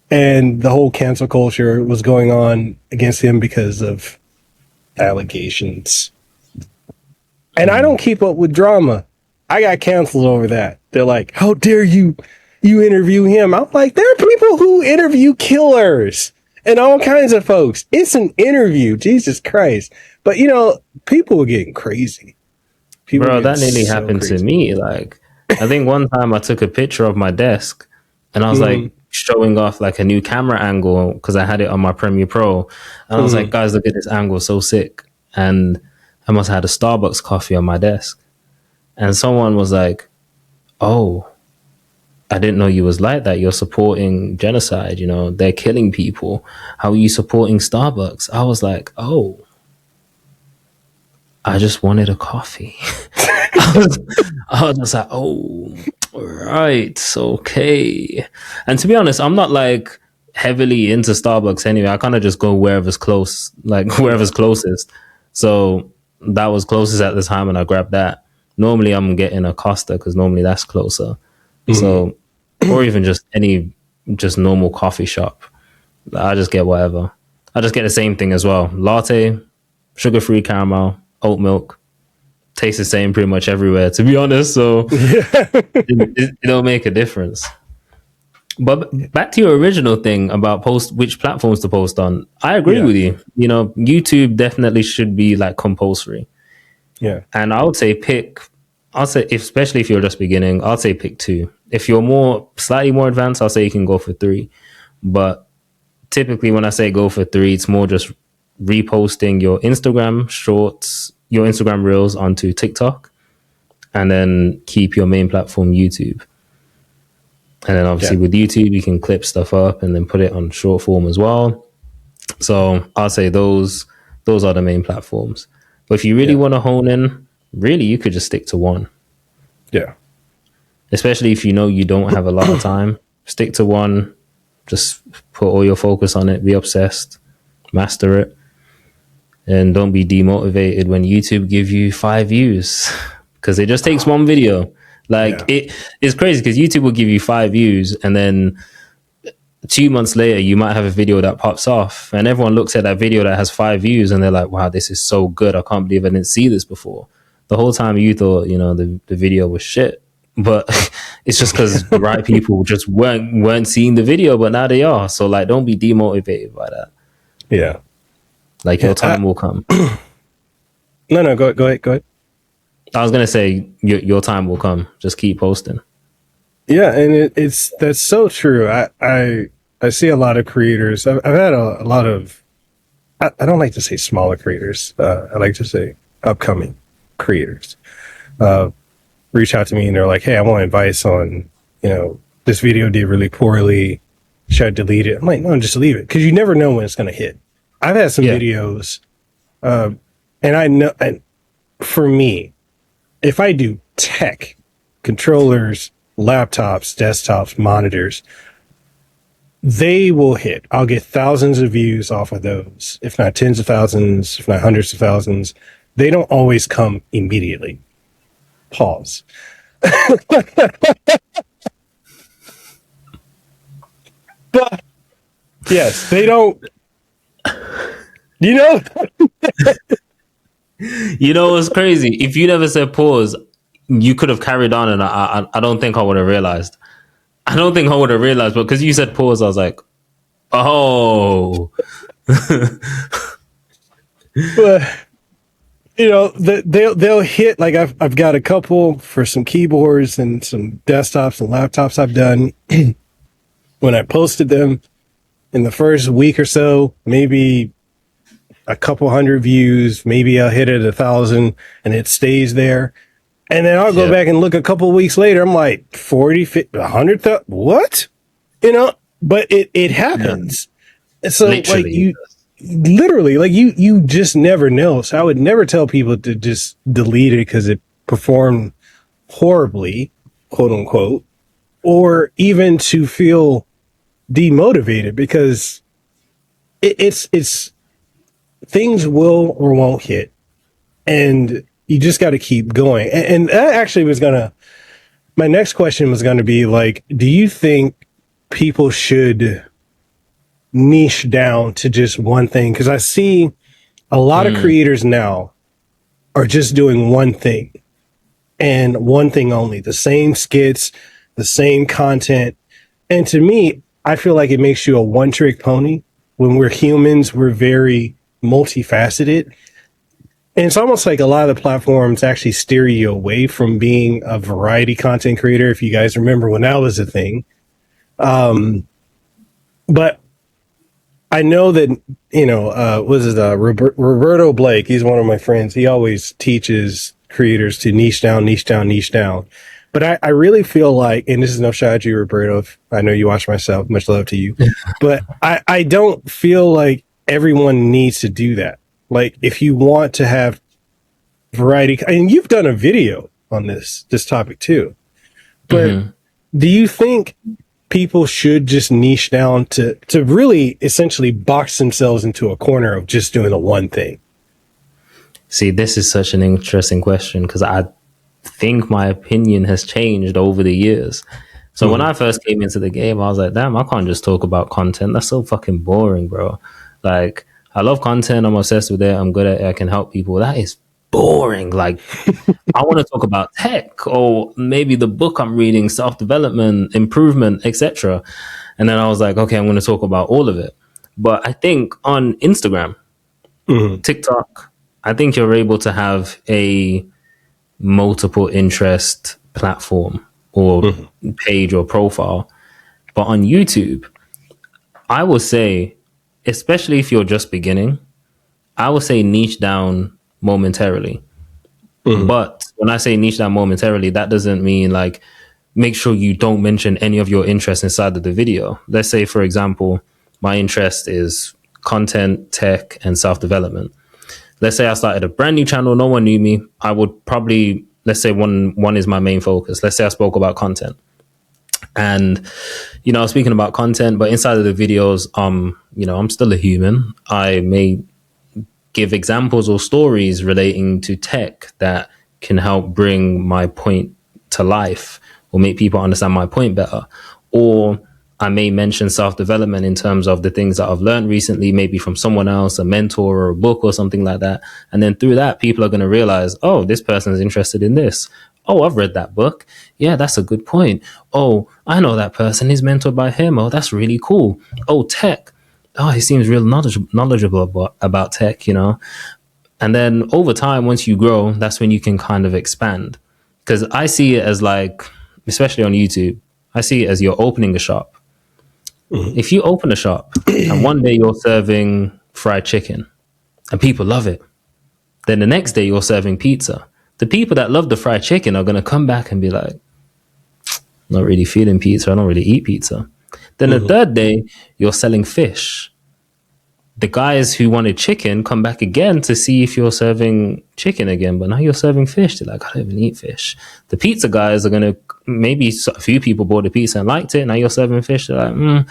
the whole cancel culture was going on against him because of allegations. And I don't keep up with drama. I got canceled over that. They're like, how dare you interview him? I'm like, there are people who interview killers and all kinds of folks. It's an interview. Jesus Christ. But, you know, people were getting crazy. Bro, that nearly happened to me. Like, I think one time I took a picture of my desk and I was like showing off like a new camera angle because I had it on my Premiere Pro. And I was like, guys, look at this angle, so sick. And I must have had a Starbucks coffee on my desk. And someone was like, oh, I didn't know you was like that. You're supporting genocide. You know, they're killing people. How are you supporting Starbucks? I was like, oh, I just wanted a coffee. I was just like, oh, right, okay. And to be honest, I'm not like heavily into Starbucks anyway. I kind of just go wherever's close, like wherever's closest. So that was closest at the time and I grabbed that. Normally I'm getting a Costa because normally that's closer. So, or even just just normal coffee shop. I just get whatever. I just get the same thing as well. Latte, sugar-free caramel, oat milk. Tastes the same pretty much everywhere, to be honest. So it don't make a difference. But back to your original thing about which platforms to post on. I agree with you. You know, YouTube definitely should be like compulsory. Yeah. And I would say especially if you're just beginning, I'll say pick 2. If you're slightly more advanced, I'll say you can go for 3. But typically when I say go for 3, it's more just reposting your Instagram shorts, your Instagram reels onto TikTok, and then keep your main platform YouTube. And then obviously with YouTube, you can clip stuff up and then put it on short form as well. So I'll say those are the main platforms. But if you really want to hone in, really, you could just stick to one. Yeah. Especially if you know you don't have a lot of time, stick to one, just put all your focus on it, be obsessed, master it. And don't be demotivated when YouTube give you 5 views because it just takes one video. Like it's crazy because YouTube will give you 5 views and then 2 months later you might have a video that pops off and everyone looks at that video that has 5 views and they're like, wow, this is so good. I can't believe I didn't see this before. The whole time you thought, you know, the video was shit. But it's just because the right people just weren't seeing the video, but now they are. So like, don't be demotivated by that. Yeah. Like your time will come. No, go ahead. I was gonna say your time will come. Just keep posting. Yeah, and that's so true. I see a lot of creators. I've had a lot of. I don't like to say smaller creators. I like to say upcoming creators. Reach out to me and they're like, "Hey, I want advice on, you know, this video did really poorly. Should I delete it?" I'm like, "No, just leave it," because you never know when it's gonna hit. I've had some videos, and I know, and for me, if I do tech, controllers, laptops, desktops, monitors, they will hit. I'll get thousands of views off of those, if not tens of thousands, if not hundreds of thousands. They don't always come immediately. Pause. But yes, they don't. You know, you know what's crazy? If you never said pause, you could have carried on, and I don't think I would have realized. I don't think I would have realized, but because you said pause, I was like, oh. But you know, they'll hit. Like I've got a couple for some keyboards and some desktops and laptops I've done. when I posted them in the first week or so, maybe a couple hundred views, maybe I'll hit it 1,000 and it stays there. And then I'll go back and look a couple of weeks later. I'm like 40, 50, 100,000. What? You know, but it happens. Yeah. So literally. You just never know. So I would never tell people to just delete it because it performed horribly, quote unquote, or even to feel demotivated, because it's things will or won't hit, and you just got to keep going. And that actually was my next question was going to be like, do you think people should niche down to just one thing? Because I see a lot of creators now are just doing one thing and one thing only, the same skits, the same content. And to me, I feel like it makes you a one-trick pony. When we're humans, we're very multifaceted. And it's almost like a lot of the platforms actually steer you away from being a variety content creator, if you guys remember when that was a thing. But I know that, Roberto Blake, he's one of my friends. He always teaches creators to niche down. But I really feel like, and this is no shot at you, Roberto, if I know you watch myself, much love to you, but I don't feel like everyone needs to do that. Like, if you want to have variety, and you've done a video on this topic too, but do you think people should just niche down to really essentially box themselves into a corner of just doing the one thing? See, this is such an interesting question, because I think my opinion has changed over the years. So when I first came into the game, I was like, damn, I can't just talk about content. That's so fucking boring, bro. Like, I love content. I'm obsessed with it. I'm good at it. I can help people. That is boring. Like, I want to talk about tech, or maybe the book I'm reading, self-development, improvement, etc. And then I was like, okay, I'm going to talk about all of it. But I think on Instagram, TikTok, I think you're able to have a multiple interest platform or page or profile. But on YouTube, I will say, especially if you're just beginning, I would say niche down momentarily. But when I say niche down momentarily, that doesn't mean like make sure you don't mention any of your interests inside of the video. Let's say, for example, my interest is content, tech, and self-development. Let's say I started a brand new channel, no one knew me. I would probably, let's say one is my main focus. Let's say I spoke about content. And, I was speaking about content, but inside of the videos, I'm still a human. I may give examples or stories relating to tech that can help bring my point to life or make people understand my point better. Or I may mention self-development in terms of the things that I've learned recently, maybe from someone else, a mentor or a book or something like that. And then through that, people are going to realize, oh, this person is interested in this. Oh, I've read that book. Yeah, that's a good point. Oh, I know that person. He's mentored by him. Oh, that's really cool. Oh, tech. Oh, he seems real knowledgeable about tech, And then over time, once you grow, that's when you can kind of expand. Because I see it as like, especially on YouTube, I see it as you're opening a shop. If you open a shop and one day you're serving fried chicken and people love it, then the next day you're serving pizza. The people that love the fried chicken are going to come back and be like, not really feeling pizza. I don't really eat pizza. Then the third day you're selling fish. The guys who wanted chicken come back again to see if you're serving chicken again, but now you're serving fish. They're like, I don't even eat fish. The pizza guys are going to, maybe a few people bought a pizza and liked it. Now you're serving fish. They're like,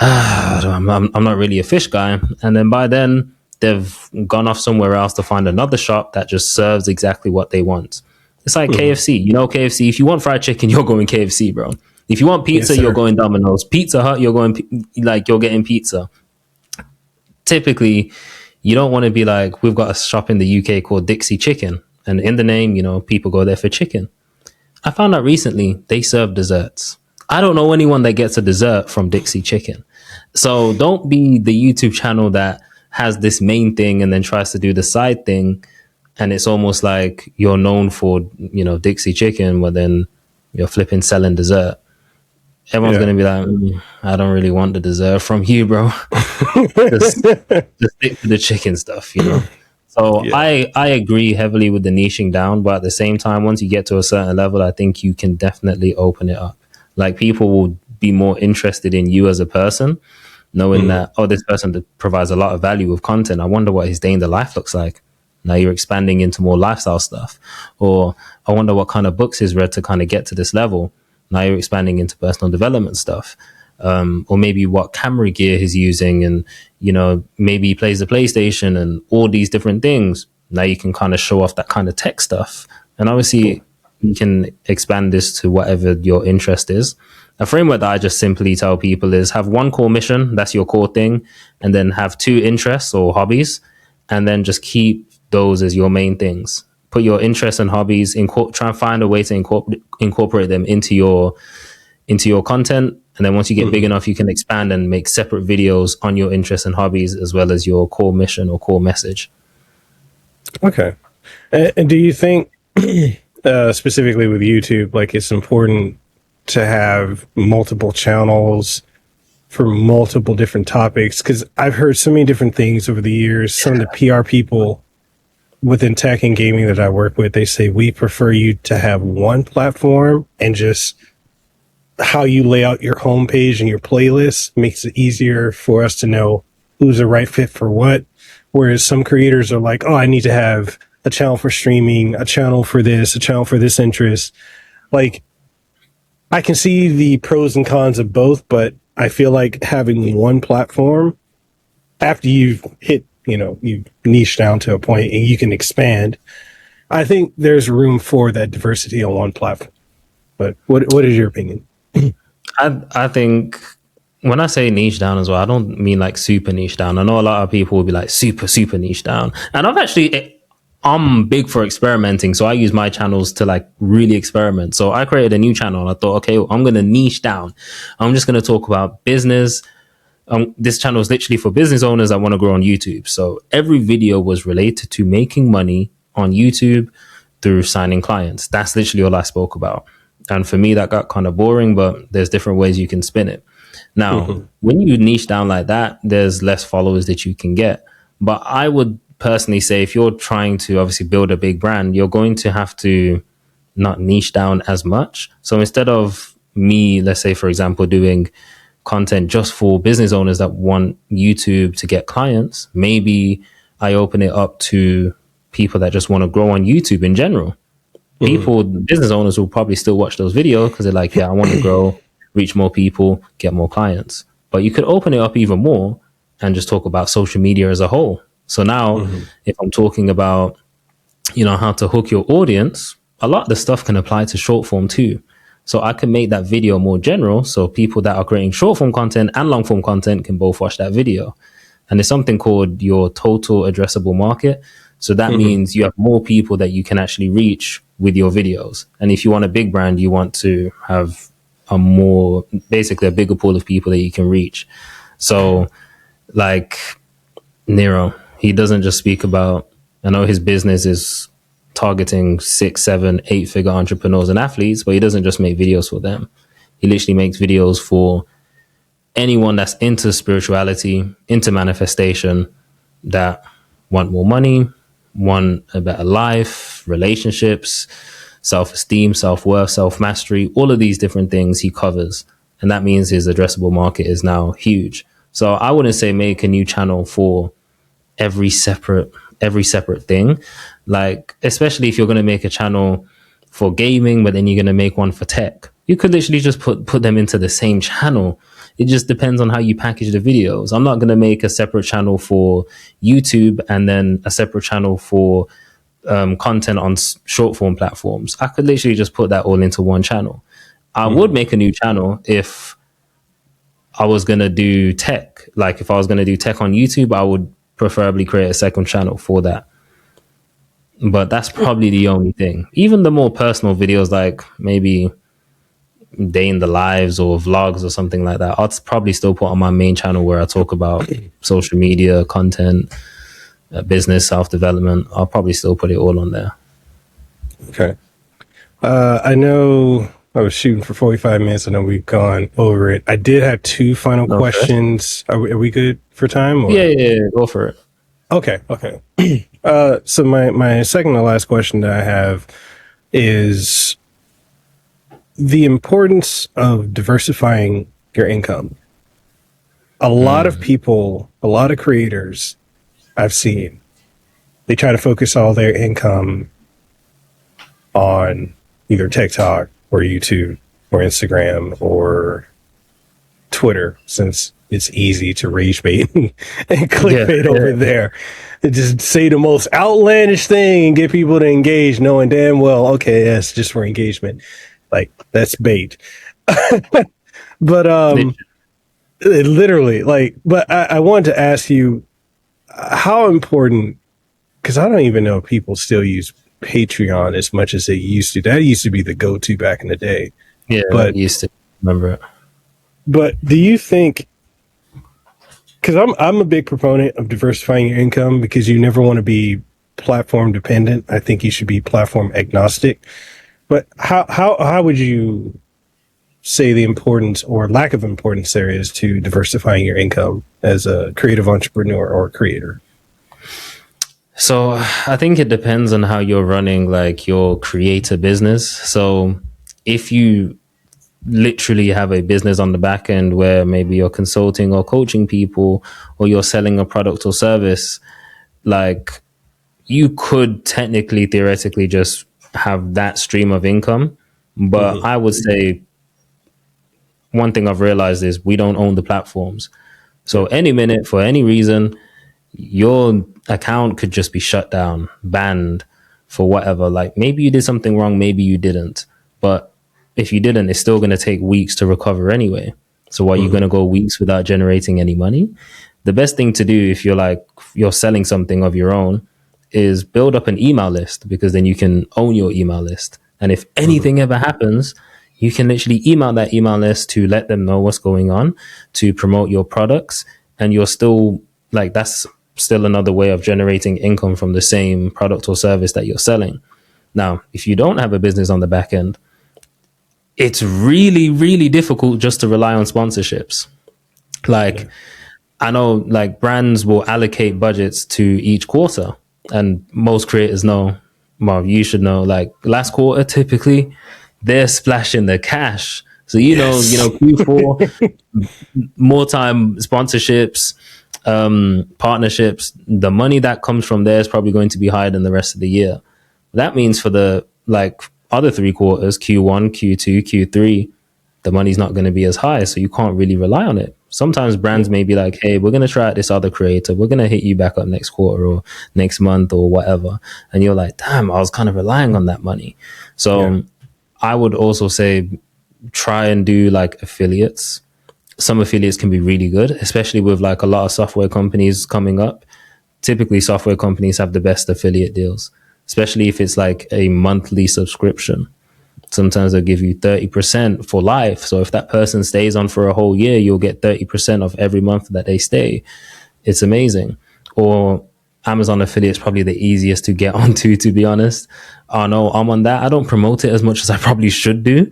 I'm not really a fish guy. And then by then, they've gone off somewhere else to find another shop that just serves exactly what they want. It's like KFC. KFC, if you want fried chicken, you're going KFC, bro. If you want pizza, yes, you're going Domino's. Pizza Hut, you're getting pizza. Typically, you don't want to be like, we've got a shop in the UK called Dixie Chicken. And in the name, people go there for chicken. I found out recently they serve desserts. I don't know anyone that gets a dessert from Dixie Chicken. So don't be the YouTube channel that has this main thing and then tries to do the side thing. And it's almost like you're known for, Dixie Chicken, but then you're flipping selling dessert. everyone's Yeah. going to be like, I don't really want the dessert from you, bro. Just stick to the chicken stuff, you know? So Yeah. I agree heavily with the niching down, but at the same time, once you get to a certain level, I think you can definitely open it up. Like people will be more interested in you as a person, knowing that, oh, this person that provides a lot of value with content. I wonder what his day in the life looks like. Now you're expanding into more lifestyle stuff. Or I wonder what kind of books he's read to kind of get to this level. Now you're expanding into personal development stuff. Or maybe what camera gear he's using, and you know, maybe he plays the PlayStation and all these different things. Now you can kind of show off that kind of tech stuff, and obviously you can expand this to whatever your interest is. A framework that I just simply tell people is have one core mission, that's your core thing, and then have two interests or hobbies, and then just keep those as your main things. Put your interests and hobbies, try and find a way to incorporate them into your content. And then once you get big enough, you can expand and make separate videos on your interests and hobbies as well as your core mission or core message. Okay. And do you think, specifically with YouTube, like it's important to have multiple channels for multiple different topics? Because I've heard so many different things over the years. Some of the PR people within tech and gaming that I work with, they say we prefer you to have one platform, and just how you lay out your homepage and your playlist makes it easier for us to know who's the right fit for what. Whereas some creators are like, oh, I need to have a channel for streaming, a channel for this, a channel for this interest. Like, I can see the pros and cons of both, but I feel like having one platform, after you've hit, you've niched down to a point and you can expand, I think there's room for that diversity on one platform. But what is your opinion? I think when I say niche down as well, I don't mean like super niche down. I know a lot of people will be like super niche down. And I'm big for experimenting. So I use my channels to like really experiment. So I created a new channel and I thought, okay, I'm going to niche down. I'm just going to talk about business. This channel is literally for business owners that want to grow on YouTube. So every video was related to making money on YouTube through signing clients. That's literally all I spoke about. And for me, that got kind of boring, but there's different ways you can spin it. Now, when you niche down like that, there's less followers that you can get. But I would personally say if you're trying to obviously build a big brand, you're going to have to not niche down as much. So instead of me, let's say, for example, doing content just for business owners that want YouTube to get clients, maybe I open it up to people that just want to grow on YouTube in general. Business owners will probably still watch those videos because they're like, yeah, I want to grow, reach more people, get more clients. But you could open it up even more and just talk about social media as a whole. So now if I'm talking about, how to hook your audience, a lot of the stuff can apply to short form too. So I can make that video more general. So people that are creating short form content and long form content can both watch that video. And there's something called your total addressable market. So that means you have more people that you can actually reach with your videos. And if you want a big brand, you want to have basically a bigger pool of people that you can reach. So like Nero, he doesn't just speak about, I know his business is targeting 6, 7, 8-figure entrepreneurs and athletes, but he doesn't just make videos for them. He literally makes videos for anyone that's into spirituality, into manifestation, that want more money, want a better life, relationships, self-esteem, self-worth, self-mastery, all of these different things he covers. And that means his addressable market is now huge. So I wouldn't say make a new channel for every separate thing. Like, especially if you're going to make a channel for gaming, but then you're going to make one for tech. You could literally just put them into the same channel. It just depends on how you package the videos. I'm not going to make a separate channel for YouTube and then a separate channel for content on short form platforms. I could literally just put that all into one channel. I would make a new channel if I was going to do tech. Like if I was going to do tech on YouTube, I would preferably create a second channel for that. But that's probably the only thing. Even the more personal videos, like maybe day in the lives or vlogs or something like that, I'll probably still put on my main channel where I talk about social media, content, business, self-development. I'll probably still put it all on there. Okay. I know I was shooting for 45 minutes. I know we've gone over it. I did have two final questions. Are we good for time? Or? Yeah, go for it. Okay. So my second to last question that I have is the importance of diversifying your income. A lot of people, a lot of creators I've seen, they try to focus all their income on either TikTok or YouTube or Instagram or Twitter, since it's easy to rage bait and clickbait over there. And just say the most outlandish thing and get people to engage, knowing damn well, okay, that's just for engagement. Like, that's bait. But literally, like, but I wanted to ask you how important, because I don't even know if people still use Patreon as much as they used to. That used to be the go-to back in the day. Yeah, but I used to remember it. But do you think, because I'm a big proponent of diversifying your income, because you never want to be platform dependent. I think you should be platform agnostic. But how would you say the importance or lack of importance there is to diversifying your income as a creative entrepreneur or creator? So I think it depends on how you're running like your creator business. So if you literally have a business on the back end where maybe you're consulting or coaching people, or you're selling a product or service, like, you could technically, theoretically just have that stream of income. But I would say one thing I've realized is we don't own the platforms. So any minute, for any reason, your account could just be shut down, banned for whatever. Like, maybe you did something wrong, maybe you didn't. But if you didn't, it's still going to take weeks to recover anyway. So are you going to go weeks without generating any money? The best thing to do if you're selling something of your own is build up an email list, because then you can own your email list. And if anything ever happens, you can literally email that email list to let them know what's going on, to promote your products. And you're still like, that's still another way of generating income from the same product or service that you're selling. Now, if you don't have a business on the back end, it's really, really difficult just to rely on sponsorships. Like, I know like brands will allocate budgets to each quarter, and most creators know, well, you should know, like last quarter, typically they're splashing the cash. So, Q4, more time sponsorships, partnerships, the money that comes from there is probably going to be higher than the rest of the year. That means for the like other 3 quarters, Q1, Q2, Q3, the money's not going to be as high. So you can't really rely on it. Sometimes brands may be like, hey, we're going to try out this other creator. We're going to hit you back up next quarter or next month or whatever. And you're like, damn, I was kind of relying on that money. So I would also say try and do like affiliates. Some affiliates can be really good, especially with like a lot of software companies coming up. Typically, software companies have the best affiliate deals, especially if it's like a monthly subscription. Sometimes they'll give you 30% for life. So if that person stays on for a whole year, you'll get 30% of every month that they stay. It's amazing. Or Amazon affiliate's probably the easiest to get onto, to be honest. I know I'm on that. I don't promote it as much as I probably should do.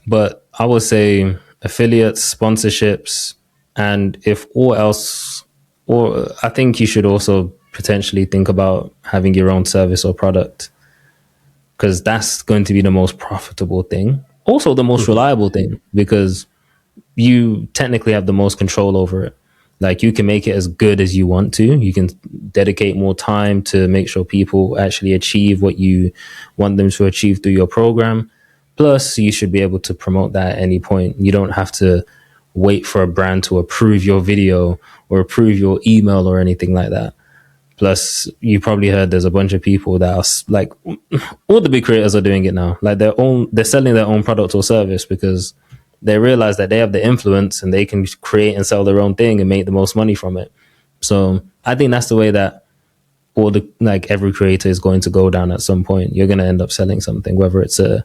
But I would say affiliates, sponsorships, and if all else, or I think you should also potentially think about having your own service or product, because that's going to be the most profitable thing. Also the most reliable thing, because you technically have the most control over it. Like, you can make it as good as you want to. You can dedicate more time to make sure people actually achieve what you want them to achieve through your program. Plus, you should be able to promote that at any point. You don't have to wait for a brand to approve your video or approve your email or anything like that. Plus, you probably heard there's a bunch of people that are like, all the big creators are doing it now. Like, they're selling their own product or service because they realize that they have the influence and they can create and sell their own thing and make the most money from it. So I think that's the way that every creator is going to go down at some point. You're going to end up selling something, whether it's a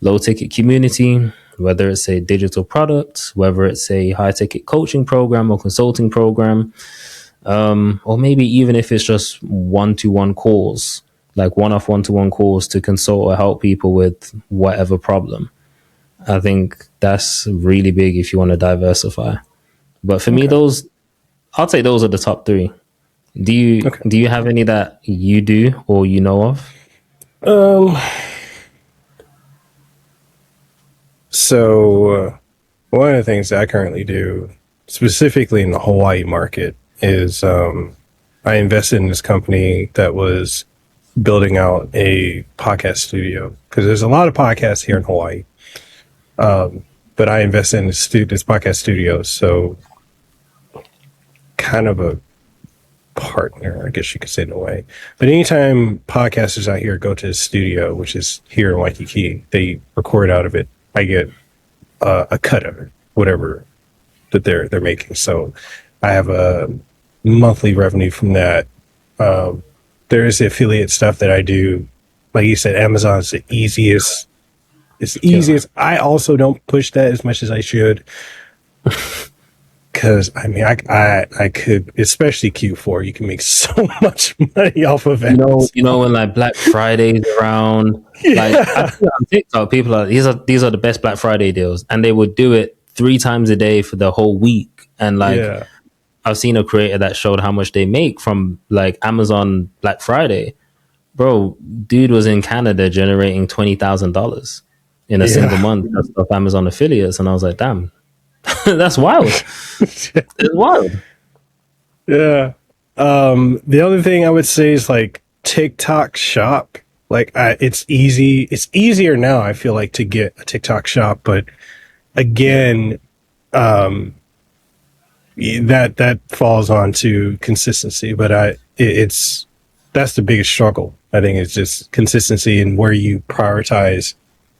low ticket community, whether it's a digital product, whether it's a high ticket coaching program or consulting program, or maybe even if it's just one-to-one calls. like one-off, one-to-one calls to consult or help people with whatever problem. I think that's really big if you want to diversify. But for me, I'll say those are the top three. Do you have any that you do or you know of? So one of the things that I currently do, specifically in the Hawaii market, is I invested in this company that was building out a podcast studio, because there's a lot of podcasts here in Hawaii. But I invested in this podcast studio, so kind of a partner, I guess you could say, in a way. But anytime podcasters out here go to the studio, which is here in Waikiki, they record out of it. I get a cut of it, whatever that they're making. So I have a monthly revenue from that. There is the affiliate stuff that I do. Like you said, Amazon's the easiest. It's the easiest. I also don't push that as much as I should. Because I mean, I could, especially Q4, you can make so much money off of it. You know, when like Black Friday's around, like I see on TikTok, people are these are the best Black Friday deals, and they would do it 3 times a day for the whole week. And like, I've seen a creator that showed how much they make from like Amazon Black Friday. Bro, dude was in Canada generating $20,000 in a single month of Amazon affiliates, and I was like, damn. That's wild. It's wild. Yeah. The other thing I would say is like TikTok shop. Like it's easy. It's easier now, I feel like, to get a TikTok shop. But again, that falls on to consistency. But that's the biggest struggle. I think it's just consistency and where you prioritize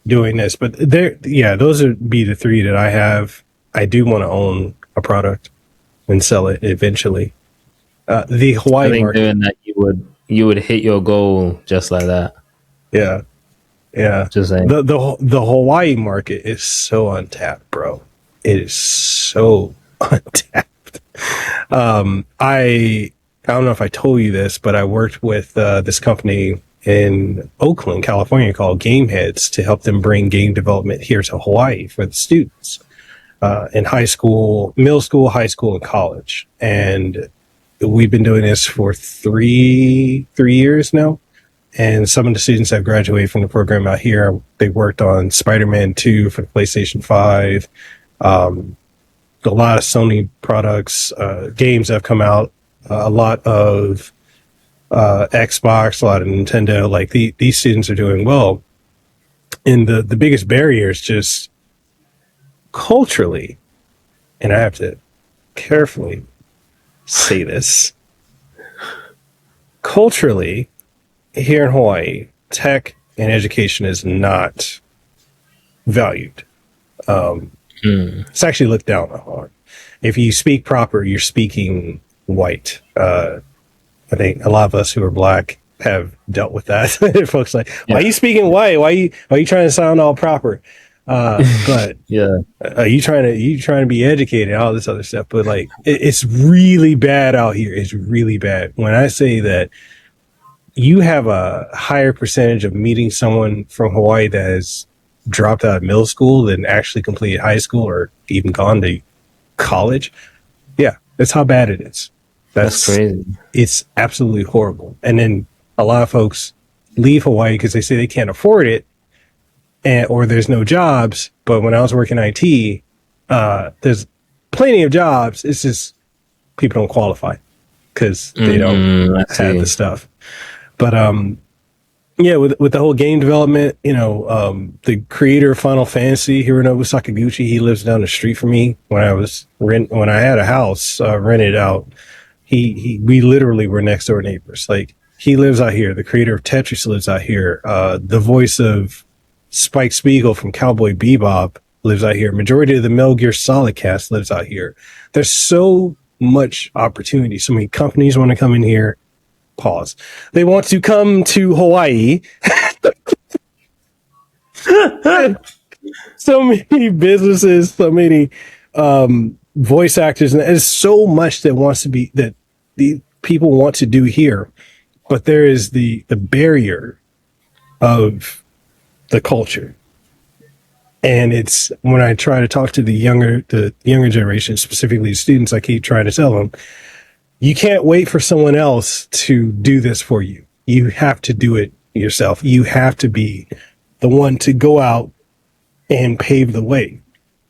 doing this. But those would be the 3 that I have. I do want to own a product and sell it eventually. The Hawaii I think market, doing that, you would hit your goal just like that. Yeah. Just saying. The Hawaii market is so untapped, bro. It is so untapped. I don't know if I told you this, but I worked with this company in Oakland, California, called Game Heads, to help them bring game development here to Hawaii for the students. In high school, middle school, high school, and college. And we've been doing this for three years now. And some of the students have graduated from the program out here. They worked on Spider-Man 2 for the PlayStation 5. A lot of Sony products, games that have come out, a lot of Xbox, a lot of Nintendo. Like these students are doing well. And the biggest barrier is just culturally, and I have to carefully say this, culturally, here in Hawaii, tech and education is not valued. It's actually looked down on. If you speak proper, you're speaking white. I think a lot of us who are Black have dealt with that. Folks like, why are you speaking white? Why are you trying to sound all proper? But are you trying to be educated, all this other stuff? But like, it's really bad out here. It's really bad. When I say that you have a higher percentage of meeting someone from Hawaii that has dropped out of middle school than actually completed high school or even gone to college. Yeah, that's how bad it is. That's crazy. It's absolutely horrible. And then a lot of folks leave Hawaii because they say they can't afford it. Or there's no jobs. But when I was working IT, there's plenty of jobs. It's just people don't qualify because they don't have the stuff. But with the whole game development, the creator of Final Fantasy, Hironobu Sakaguchi, he lives down the street from me. When I had a house rented out, we literally were next door neighbors. Like, he lives out here. The creator of Tetris lives out here. The voice of Spike Spiegel from Cowboy Bebop lives out here. Majority of the Metal Gear Solid cast lives out here. There's so much opportunity. So many companies want to come in here. Pause. They want to come to Hawaii. So many businesses, so many voice actors, and there's so much that the people want to do here. but there is the barrier of the culture. And it's when I try to talk to the younger generation, specifically students, I keep trying to tell them, you can't wait for someone else to do this for you. You have to do it yourself. You have to be the one to go out and pave the way,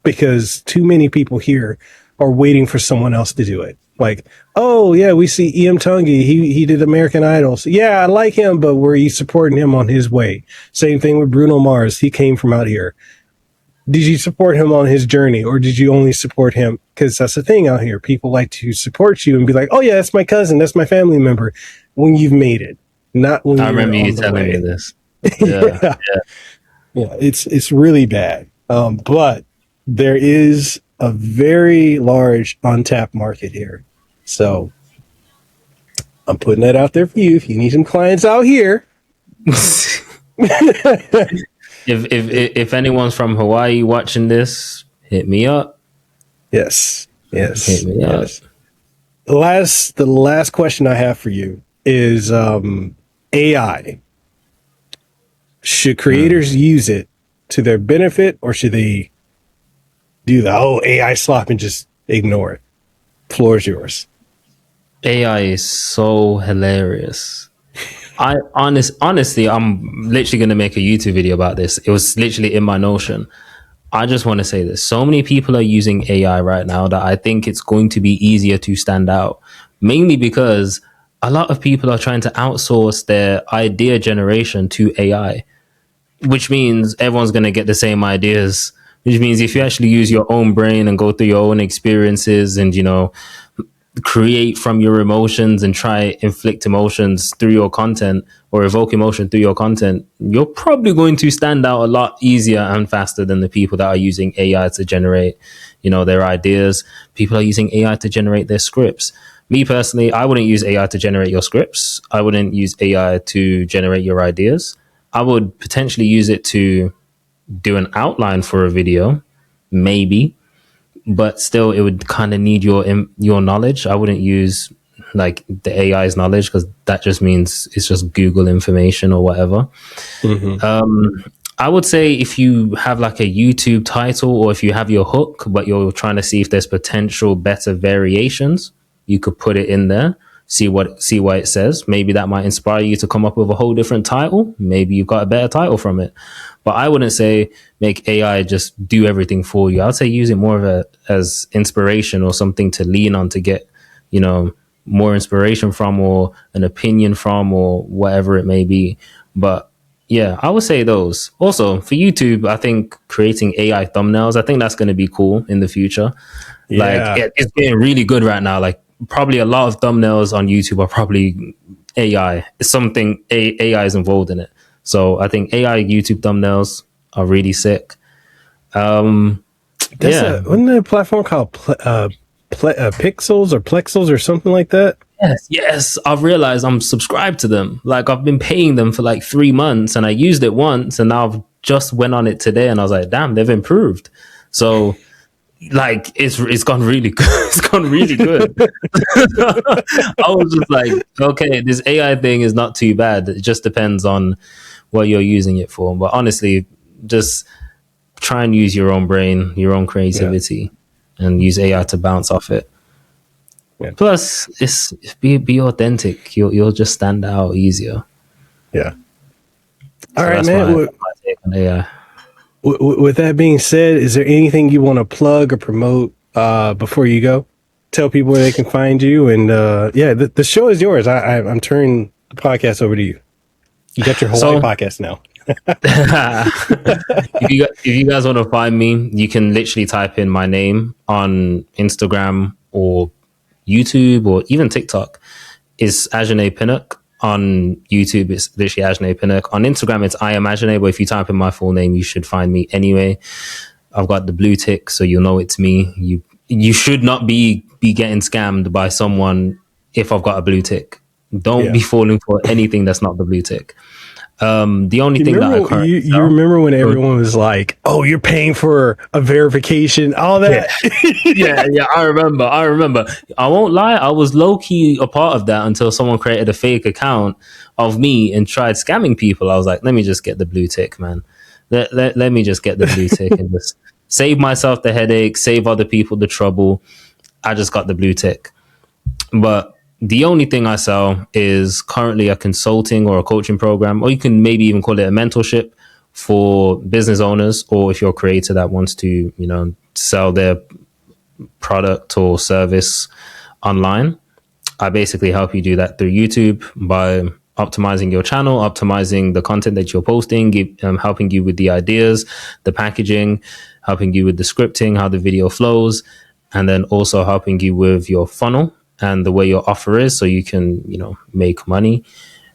because too many people here are waiting for someone else to do it. Like, oh yeah, we see E.M. Tungi. He did American Idol. So, yeah, I like him, but were you supporting him on his way? Same thing with Bruno Mars. He came from out here. Did you support him on his journey, or did you only support him? Because that's the thing out here. People like to support you and be like, oh yeah, that's my cousin. That's my family member. When you've made it, not when I you're remember you on the telling way. me this. Yeah. Yeah, it's really bad. But there is a very large untapped market here. So I'm putting that out there for you. If you need some clients out here. If anyone's from Hawaii watching this, hit me up. Yes. Hit me up. Yes. The last question I have for you is AI. Should creators use it to their benefit, or should they do the AI slop and just ignore it? Floor is yours. AI is so hilarious. Honestly, I'm literally going to make a YouTube video about this. It was literally in my Notion. I just want to say this. So many people are using AI right now that I think it's going to be easier to stand out, mainly because a lot of people are trying to outsource their idea generation to AI, which means everyone's going to get the same ideas, which means if you actually use your own brain and go through your own experiences and, create from your emotions and try inflict emotions through your content or evoke emotion through your content, you're probably going to stand out a lot easier and faster than the people that are using AI to generate, their ideas. People are using AI to generate their scripts. Me personally, I wouldn't use AI to generate your scripts. I wouldn't use AI to generate your ideas. I would potentially use it to do an outline for a video, maybe, but still it would kind of need your knowledge. I wouldn't use like the AI's knowledge, because that just means it's just Google information or whatever. I would say if you have like a YouTube title, or if you have your hook, but you're trying to see if there's potential better variations, you could put it in there, see what it says. Maybe that might inspire you to come up with a whole different title. Maybe you've got a better title from it. But I wouldn't say make AI just do everything for you. I'd say use it more as inspiration or something to lean on to get, more inspiration from, or an opinion from, or whatever it may be. But yeah, I would say those. Also for YouTube, I think creating AI thumbnails, I think that's going to be cool in the future. Yeah. Like it's getting really good right now. Like probably a lot of thumbnails on YouTube are probably AI. It's something AI is involved in it. So I think AI YouTube thumbnails are really sick. Wasn't there a platform called Pixels or Plexels or something like that? Yes. I've realized I'm subscribed to them. Like I've been paying them for like 3 months, and I used it once, and now I've just went on it today, and I was like, damn, they've improved. So like it's gone really good. It's gone really good. I was just like, okay, this AI thing is not too bad. It just depends on what you're using it for. But honestly, just try and use your own brain, your own creativity, and use AI to bounce off it. Yeah. Plus, it's be authentic. You'll just stand out easier. Yeah. All right, man. My take on AI. With that being said, is there anything you want to plug or promote before you go? Tell people where they can find you. And the show is yours. I'm turning the podcast over to you. You got your Hawaii podcast now. If you guys want to find me, you can literally type in my name on Instagram or YouTube or even TikTok. It's Ajene Pinnock. On YouTube, it's literally Ajene Pinnock. On Instagram, it's I am Ajene, but if you type in my full name, you should find me anyway. I've got the blue tick, so you'll know it's me. You should not be getting scammed by someone if I've got a blue tick. Don't be falling for anything that's not the blue tick. The only thing that I currently you remember when everyone was like, "Oh, you're paying for a verification," all that. Yeah, I remember. I won't lie, I was low key a part of that until someone created a fake account of me and tried scamming people. I was like, let me just get the blue tick, man. Let me just get the blue tick and just save myself the headache, save other people the trouble. I just got the blue tick. But the only thing I sell is currently a consulting or a coaching program, or you can maybe even call it a mentorship for business owners, or if you're a creator that wants to, sell their product or service online. I basically help you do that through YouTube by optimizing your channel, optimizing the content that you're posting, helping you with the ideas, the packaging, helping you with the scripting, how the video flows, and then also helping you with your funnel and the way your offer is, so you can, make money.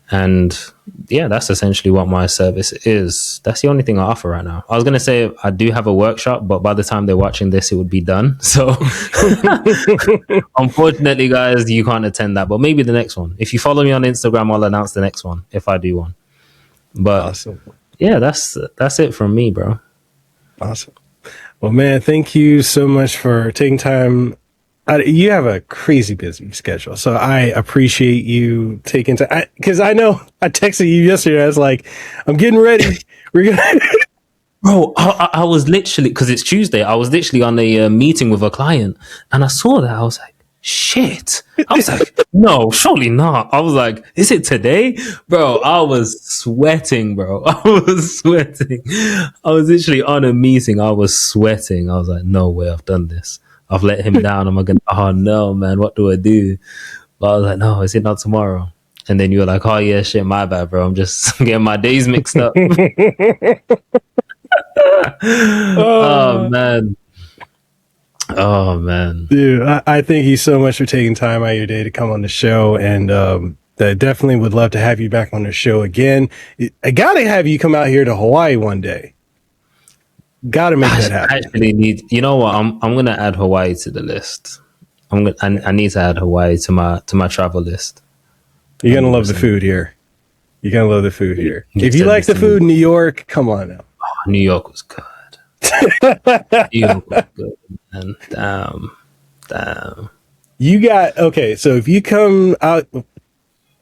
And yeah, that's essentially what my service is. That's the only thing I offer right now. I was going to say I do have a workshop, but by the time they're watching this, it would be done. So unfortunately, guys, you can't attend that, but maybe the next one. If you follow me on Instagram, I'll announce the next one if I do one. But awesome. Yeah, that's it from me, bro. Awesome. Well, man, thank you so much for taking time. You have a crazy busy schedule, so I appreciate you taking time. Because I know I texted you yesterday. I was like, I'm getting ready. We're gonna. Bro, I was literally, because it's Tuesday, I was literally on a meeting with a client, and I saw that. I was like, shit. I was like, no, surely not. I was like, is it today? Bro, I was sweating, bro. I was literally on a meeting. I was sweating. I was like, no way, I've done this. I've let him down. I'm like, oh no, man, what do I do? But I was like, no, is it not tomorrow? And then you were like, oh yeah, shit, my bad, bro. I'm just getting my days mixed up. Oh man. Dude, I thank you so much for taking time out of your day to come on the show. And I definitely would love to have you back on the show again. I gotta have you come out here to Hawaii one day. Got to make that happen. I actually need. You know what? I'm gonna add Hawaii to the list. I need to add Hawaii to my travel list. You're gonna love the food here. You're gonna love the food here. If you like the food in New York, come on now. Oh, New York was good. New York was good, man. Damn. You got okay. So if you come out,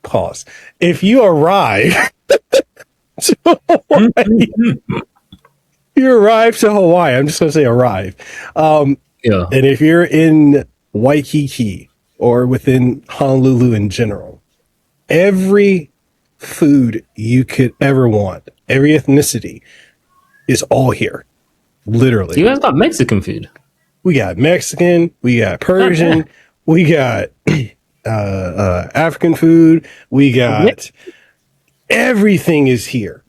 pause. If you arrive. You arrive to Hawaii. I'm just going to say arrive. And if you're in Waikiki or within Honolulu in general, every food you could ever want, every ethnicity is all here. Literally. You guys got Mexican food? We got Mexican. We got Persian. We got African food. We got everything is here.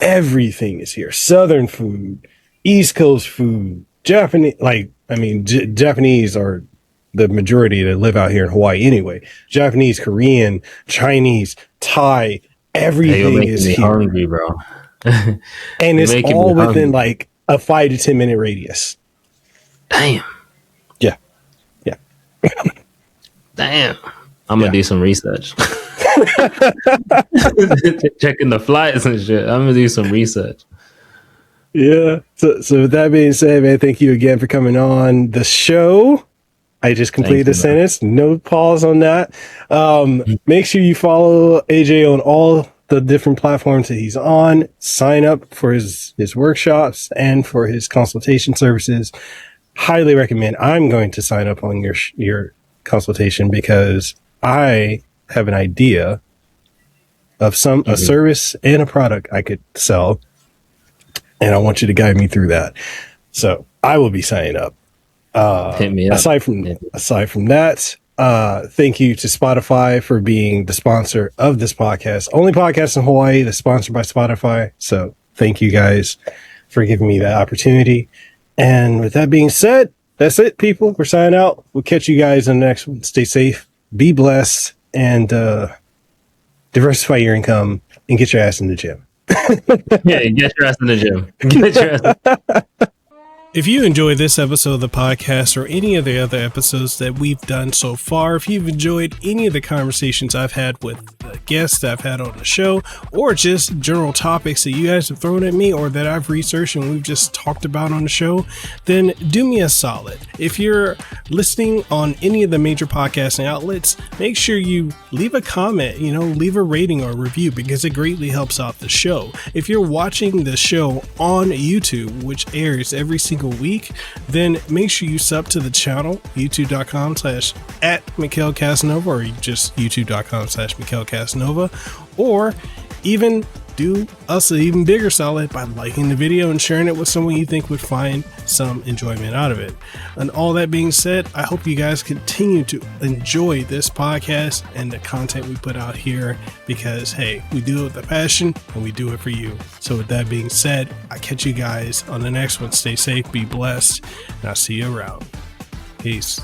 Everything is here. Southern food, East Coast food, Japanese, Japanese are the majority that live out here in Hawaii anyway. Japanese, Korean, Chinese, Thai, everything is here. Hungry, bro. And it's all within like a 5 to 10 minute radius. Damn. Yeah. Damn. I'm going to do some research. Checking the flights and shit. I'm gonna do some research. Yeah. So with that being said, man, thank you again for coming on the show. I just completed the sentence. No pause on that. Make sure you follow AJ on all the different platforms that he's on. Sign up for his workshops and for his consultation services. Highly recommend. I'm going to sign up on your consultation because I have an idea of a service and a product I could sell, and I want you to guide me through that. So I will be signing up. Hit me up. Aside from that, thank you to Spotify for being the sponsor of this podcast. Only podcast in Hawaii that's sponsored by Spotify. So thank you guys for giving me that opportunity. And with that being said, that's it, people. We're signing out. We'll catch you guys in the next one. Stay safe, be blessed, and diversify your income and get your ass in the gym. Yeah, get your ass in the gym. Get your ass. If you enjoyed this episode of the podcast or any of the other episodes that we've done so far, if you've enjoyed any of the conversations I've had with the guests that I've had on the show, or just general topics that you guys have thrown at me or that I've researched and we've just talked about on the show, then do me a solid. If you're listening on any of the major podcasting outlets, make sure you leave a comment, leave a rating or review, because it greatly helps out the show. If you're watching the show on YouTube, which airs every single week, then make sure you sub to the channel, youtube.com/@Mekel Kasanova, or just youtube.com/Mekel Kasanova, or even do us an even bigger solid by liking the video and sharing it with someone you think would find some enjoyment out of it. And all that being said, I hope you guys continue to enjoy this podcast and the content we put out here, because hey, we do it with a passion and we do it for you. So with that being said, I catch you guys on the next one. Stay safe, be blessed, and I'll see you around. Peace.